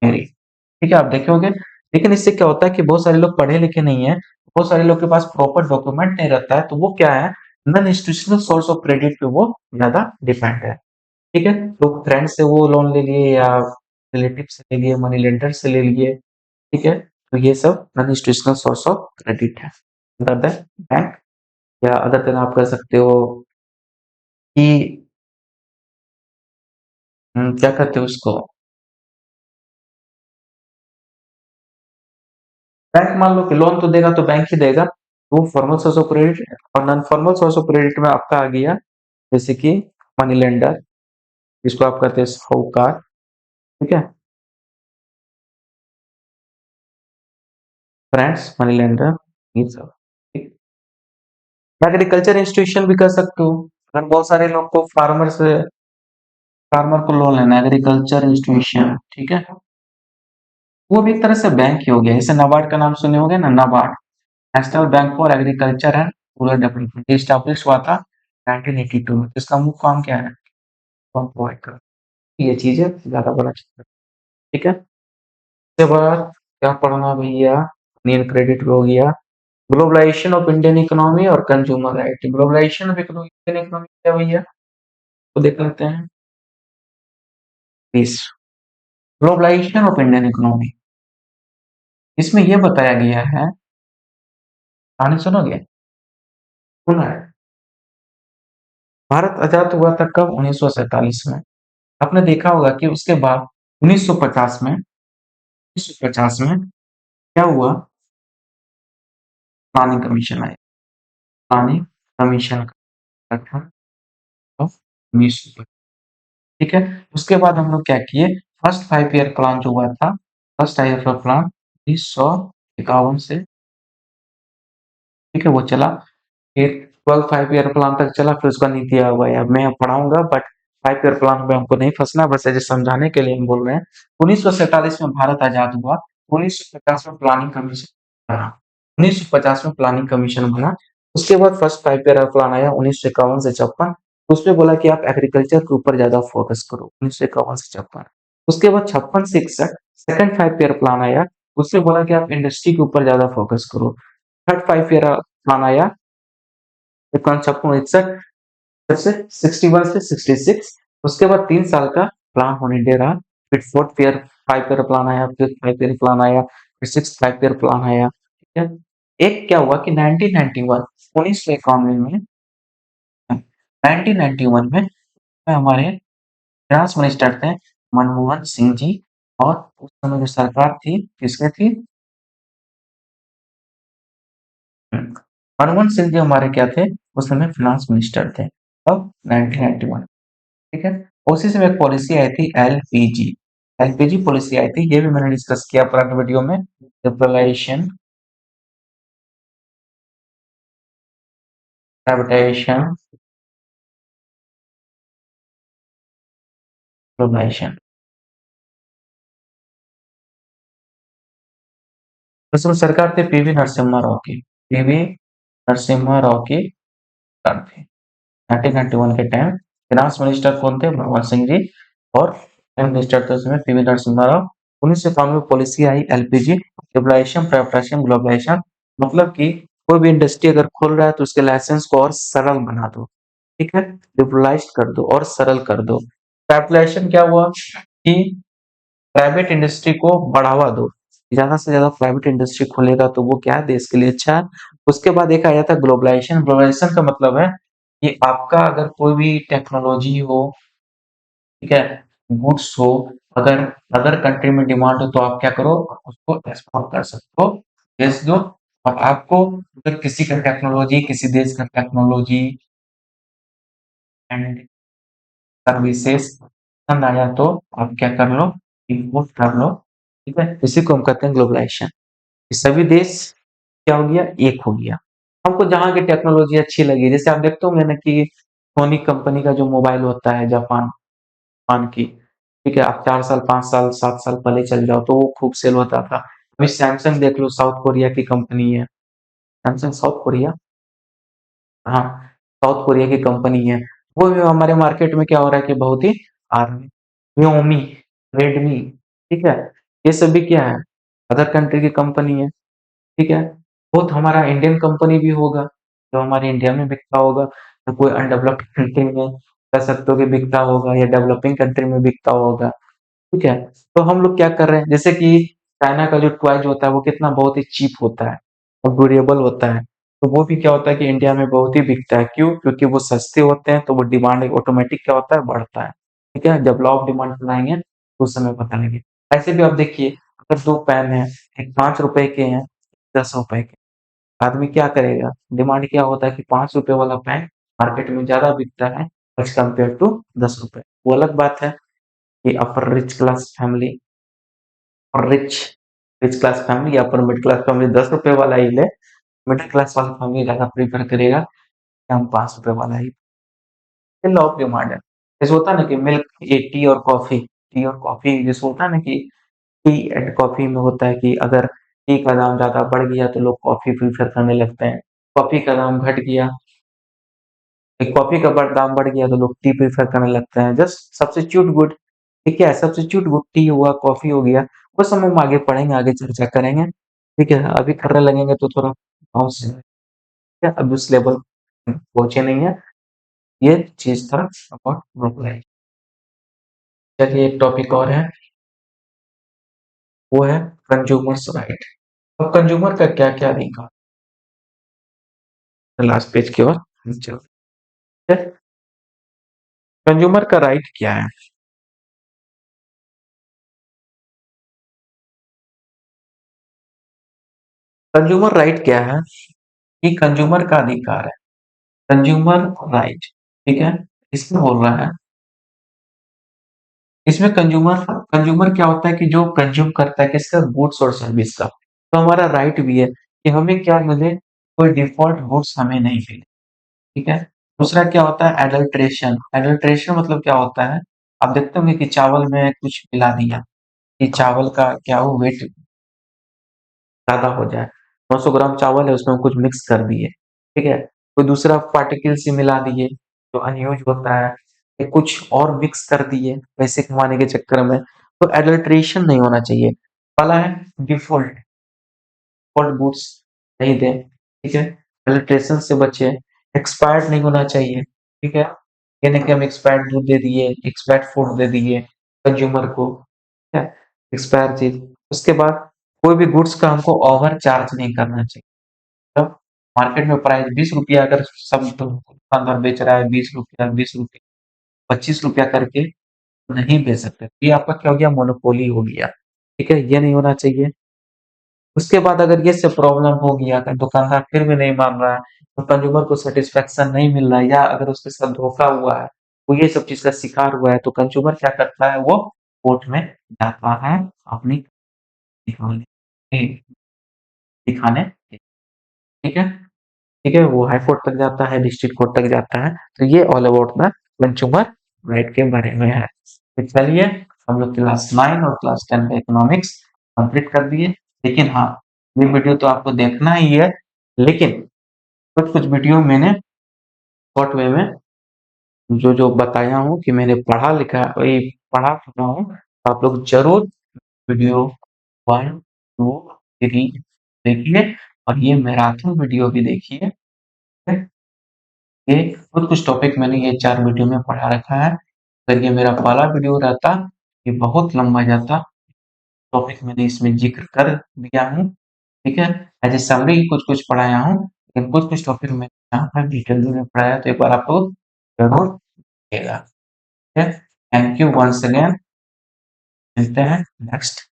मेरी, ठीक है? आप देखोगे। लेकिन इससे क्या होता है कि बहुत सारे लोग पढ़े लिखे नहीं है, बहुत सारे लोग के पास प्रॉपर डॉक्यूमेंट नहीं रहता है, तो वो क्या है, non institutional source of credit पे वो ज्यादा डिपेंड है, ठीक है? तो फ्रेंड से वो लोन ले लिए या रिलेटिव से ले लिए, मनी लेंडर से ले लिए, ठीक है? तो ये सब non institutional source of credit है। अदर देन बैंक, या अदर देन आप कह सकते हो कि क्या कहते हैं उसको, बैंक मान लो कि लोन तो देगा तो बैंक ही देगा, वो फॉर्मल सोर्स ऑफ क्रेडिट। और non formal source of credit में आपका आ गया जैसे कि मनी लेंडर, जिसको आप कहते हैं साहूकार, ठीक है? फ्रेंड्स, मनी लेंडर, ये सब, ठीक? एग्रीकल्चर इंस्टीट्यूशन भी कर सकते हो। अगर बहुत सारे लोग को फार्मर को लोन लेना है, एग्रीकल्चर इंस्टीट्यूशन, ठीक है, वो भी एक तरह से बैंक ही हो गया। जैसे नाबार्ड का नाम सुने होंगे ना, NABARD, national bank for agriculture and rural development, establish हुआ था 1982 में। तो इसका मुख्य काम क्या है? लोन प्रोवाइड कर, ये चीजें ज्यादा बड़ा चीज है, ठीक है। उसके बाद क्या पढ़ना भैया, नील क्रेडिट हो गया, ग्लोबलाइजेशन ऑफ इंडियन इकोनॉमी और consumer right. Globalisation of Indian economy क्या भैया, तो देख लेते हैं please. Globalisation of Indian economy, इसमें यह बताया गया है, कहानी सुनोगे? सुना है। भारत आजाद हुआ था कब? 1947 में। आपने देखा होगा कि उसके बाद 1950 में, 1950 में क्या हुआ? प्लानिंग कमीशन आया, प्लानिंग कमीशन का गठन ऑफ 1950, ठीक है। उसके बाद हम लोग क्या किए, फर्स्ट 5 ईयर प्लान जो हुआ था, फर्स्ट 5 ईयर प्लान 1951 से, ठीक है, वो चला। फिर 12 5 ईयर प्लान तक चला, फिर उसका नीति आयोग आया। मैं पढ़ाऊंगा बट 5 ईयर प्लान में हमको नहीं फंसना, बस ऐसे समझाने के लिए हम बोल रहे हैं। 1947 में भारत आजाद हुआ, 1950 में प्लानिंग कमीशन बना, 1950 में प्लानिंग कमीशन बना। उसके बाद फर्स्ट 5 ईयर प्लान आया 1951 से 56। उसमें बोला कि आप एग्रीकल्चर के ऊपर ज्यादा फोकस करो, 1951 से 56। उसके बाद 56 से 61 सेकंड 5 ईयर प्लान आया, उसमें बोला कि आप इंडस्ट्री के ऊपर ज्यादा फोकस करो। थर्ड 5 ईयर प्लान आया 56 से 61 से 66। उसके बाद 3 साल का प्लान होने दे रहा। फिर फोर्थ ईयर 5 ईयर प्लान आया, फिफ्थ 5 ईयर प्लान आया, फिर सिक्स 5 ईयर प्लान आया, ठीक है। एक क्या हुआ कि 1991, 1991 में, 1991 में हमारे फाइनेंस मिनिस्टर थे मनमोहन सिंह जी। और उस समय जो सरकार थी किसकी थी? मनमोहन सिंह जी हमारे क्या थे? उस समय फाइनेंस मिनिस्टर थे। अब 1991, ठीक है। उसी समय एक पॉलिसी आई थी एलपीजी, एलपीजी पॉलिसी आई थी, ये भी मैंने डिस्कस किया पुराने वीडियो में। Liberalisation, privatisation, globalisation. उसमें सरकार थे पीवी नरसिम्हा राव की, पीवी नरसिम्हा राव की सरकार थी। 1991 के टाइम फाइनेंस मिनिस्टर कौन थे? मनमोहन सिंह जी। और प्राइम मिनिस्टर थे उसमें पीवी नरसिम्हा राव। 1991 में पॉलिसी आई एलपीजी, लिबरलाइजेशन, प्राइवेटाइजेशन, ग्लोबलाइजेशन। मतलब कि कोई भी इंडस्ट्री अगर खोल रहा है तो उसके लाइसेंस को और सरल बना दो, ठीक है, लिबरलाइज कर दो और सरल कर दो। प्राइवेटाइजेशन क्या हुआ कि प्राइवेट इंडस्ट्री को बढ़ावा दो, ज्यादा से ज्यादा प्राइवेट इंडस्ट्री खोलेगा तो वो क्या है, देश के लिए अच्छा है। उसके बाद एक आया था ग्लोबलाइजेशन। ग्लोबलाइजेशन का मतलब है कि आपका अगर कोई भी टेक्नोलॉजी हो, ठीक है, गुड्स हो, अगर अदर कंट्री में डिमांड हो तो आप क्या करो, उसको एक्सपोर्ट कर सकते हो, बेच दो। और आपको अगर किसी का टेक्नोलॉजी, किसी देश का टेक्नोलॉजी एंड सर्विसेज पसंद आया तो आप क्या कर लो, इम्पोर्ट कर लो, ठीक है। इसी को हम कहते हैं ग्लोबलाइजेशन। सभी देश क्या हो गया, एक हो गया। हमको जहाँ की टेक्नोलॉजी अच्छी लगी, जैसे आप देखते होंगे ना कि सोनी कंपनी का जो मोबाइल होता है जापान जापान की, ठीक है, आप 4 साल 5 साल 7 साल पहले चल जाओ तो वो खूब सेल होता था। अभी सैमसंग देख लो, साउथ कोरिया की कंपनी है, सैमसंग साउथ कोरिया, हाँ, साउथ कोरिया की कंपनी है। वो भी हमारे मार्केट में क्या हो रहा है कि बहुत ही आ रहा है। Xiaomi, रेडमी, ठीक है, ये सभी क्या है, अदर कंट्री की कंपनी है, ठीक है। बहुत हमारा इंडियन कंपनी भी होगा जो हमारे इंडिया में बिकता होगा, तो कोई अनडेवलप्ड कंट्री में कह सकते हो कि बिकता होगा या डेवलपिंग कंट्री में बिकता होगा, ठीक है। तो हम लोग क्या कर रहे हैं, जैसे कि चाइना का जो टॉय होता है वो कितना बहुत ही चीप होता है और ड्यूरेबल होता है, तो वो भी क्या होता है कि इंडिया में बहुत ही बिकता है। क्यों? क्योंकि वो सस्ते होते हैं, तो वो डिमांड ऑटोमेटिक क्या होता है, बढ़ता है, ठीक है। जब लॉ ऑफ डिमांड बनाएंगे तो उस समय पता लगे। ऐसे भी आप देखिए, अगर दो पेन है, एक 5 रुपए के हैं, 10 रुपए के, आदमी क्या करेगा, डिमांड क्या होता है कि 5 रुपए वाला पेन मार्केट में ज्यादा बिकता है एज कम्पेयर टू 10 रुपए। वो अलग बात है कि अपर रिच क्लास फैमिली और रिच रिच क्लास फैमिली या अपर मिडिल क्लास फैमिली 10 रुपए वाला ही ले, मिडिल क्लास वाला फैमिली ज्यादा प्रीफर करेगा कि हम 5 रुपए वाला ही। लॉ ऑफ डिमांड है। जैसे होता है ना कि मिल्क, ये टी और कॉफी जैसे होता है ना कि टी एंड कॉफी में होता है कि अगर टी का दाम ज्यादा बढ़ गया तो लोग कॉफी प्रीफर करने लगते हैं, कॉफी का दाम घट गया, कॉफी का दाम बढ़ गया तो लोग टी प्रेफर करने लगते हैं। जस्ट सब्स्टिट्यूट गुड, ठीक है, सब्स्टिट्यूट गुड, टी हुआ, कॉफी हो गया, वो सब हम आगे पढ़ेंगे, आगे चर्चा करेंगे, ठीक है। अभी करने लगेंगे तो थोड़ा गाँव से ठीक है, अभी उस लेवल पहुंचे नहीं है। ये चीज था अबाउट ग्लोबलाइजेशन। चलिए एक टॉपिक और है, वो है कंज्यूमर्स राइट। अब कंज्यूमर का क्या क्या अधिकार, लास्ट पेज की ओर चलते हैं। कंज्यूमर का राइट क्या है? कंज्यूमर राइट क्या है? ये कंज्यूमर का अधिकार है, कंज्यूमर राइट, ठीक है। इसमें बोल रहा है, इसमें कंज्यूमर कंज्यूमर क्या होता है कि जो कंज्यूम करता है किसका, गुड्स और सर्विस का, तो हमारा राइट भी है कि हमें क्या मिले, कोई डिफॉल्ट गुड्स हमें नहीं मिले, ठीक है। दूसरा क्या होता है, एडल्ट्रेशन। एडल्ट्रेशन मतलब क्या होता है, आप देखते होंगे कि चावल में कुछ मिला दिया, कि चावल का क्या हो, वेट ज्यादा हो जाए, 900 ग्राम चावल है उसमें कुछ मिक्स कर दिए, ठीक है, कोई दूसरा पार्टिकल से मिला दिए जो अनयूज होता है, या कुछ और मिक्स कर दिए पैसे कमाने के चक्कर में, तो एडल्ट्रेशन नहीं होना चाहिए। पहला है डिफॉल्ट, डिफॉल्ट गुड्स नहीं दे, ठीक है, एडल्ट्रेशन से बचे, एक्सपायर्ड नहीं होना चाहिए, ठीक है, ये नहीं कि हम एक्सपायर्ड दूध दे दिए, एक्सपायर्ड फूड दे दिए कंज्यूमर को, ठीक है, एक्सपायर चीज। उसके बाद कोई भी गुड्स का हमको ओवर चार्ज नहीं करना चाहिए। मतलब मार्केट में प्राइस 20 रुपया अगर सब दुकानदार बेच रहा है, 20 रुपया, 20 रुपया, 25 रुपया करके नहीं बेच सकते, ये आपका क्या हो गया, मोनोपोली हो गया, ठीक है, ये नहीं होना चाहिए। उसके बाद अगर ये सब प्रॉब्लम हो गया, अगर दुकानदार फिर भी नहीं मान रहा है, तो कंज्यूमर को सेटिस्फेक्शन नहीं मिल रहा है, या अगर उसके साथ धोखा हुआ है, वो ये सब चीज का शिकार हुआ है, तो कंज्यूमर क्या करता है, वो कोर्ट में जाता है अपनी दिखाने दिखाने, ठीक है, ठीक है, वो हाई कोर्ट तक जाता है, डिस्ट्रिक्ट कोर्ट तक जाता है। तो ये all about the consumer right के बारे में है। तो चलिए, हम लोग क्लास 9 और क्लास 10 का इकोनॉमिक्स कंप्लीट कर दिए। लेकिन हाँ, ये वीडियो तो आपको देखना ही है, लेकिन कुछ कुछ वीडियो मैंने शॉर्ट वे में जो जो बताया हूँ कि मैंने पढ़ा लिखा, वही पढ़ा चुका हूँ, तो आप लोग जरूर वीडियो 1, 2, 3 देखिए, और ये मैराथन वीडियो भी देखिए, ठीक है? ये कुछ टॉपिक मैंने ये 4 वीडियो में पढ़ा रखा है। अगर ये मेरा पहला वीडियो रहता, ये बहुत लंबा जाता, टॉपिक मैंने इसमें ज़िक्र कर दिया हूँ, ठीक है? एज़ ए समरी कुछ-कुछ पढ़ाया हूँ, लेकिन कुछ-कुछ टॉपिक मैंने यहाँ पर डिटेल में पढ़ाया, तो एक बार आप लोग ज़रूर देखिएगा, ठीक है? थैंक यू वन्स अगेन, मिलते हैं नेक्स्ट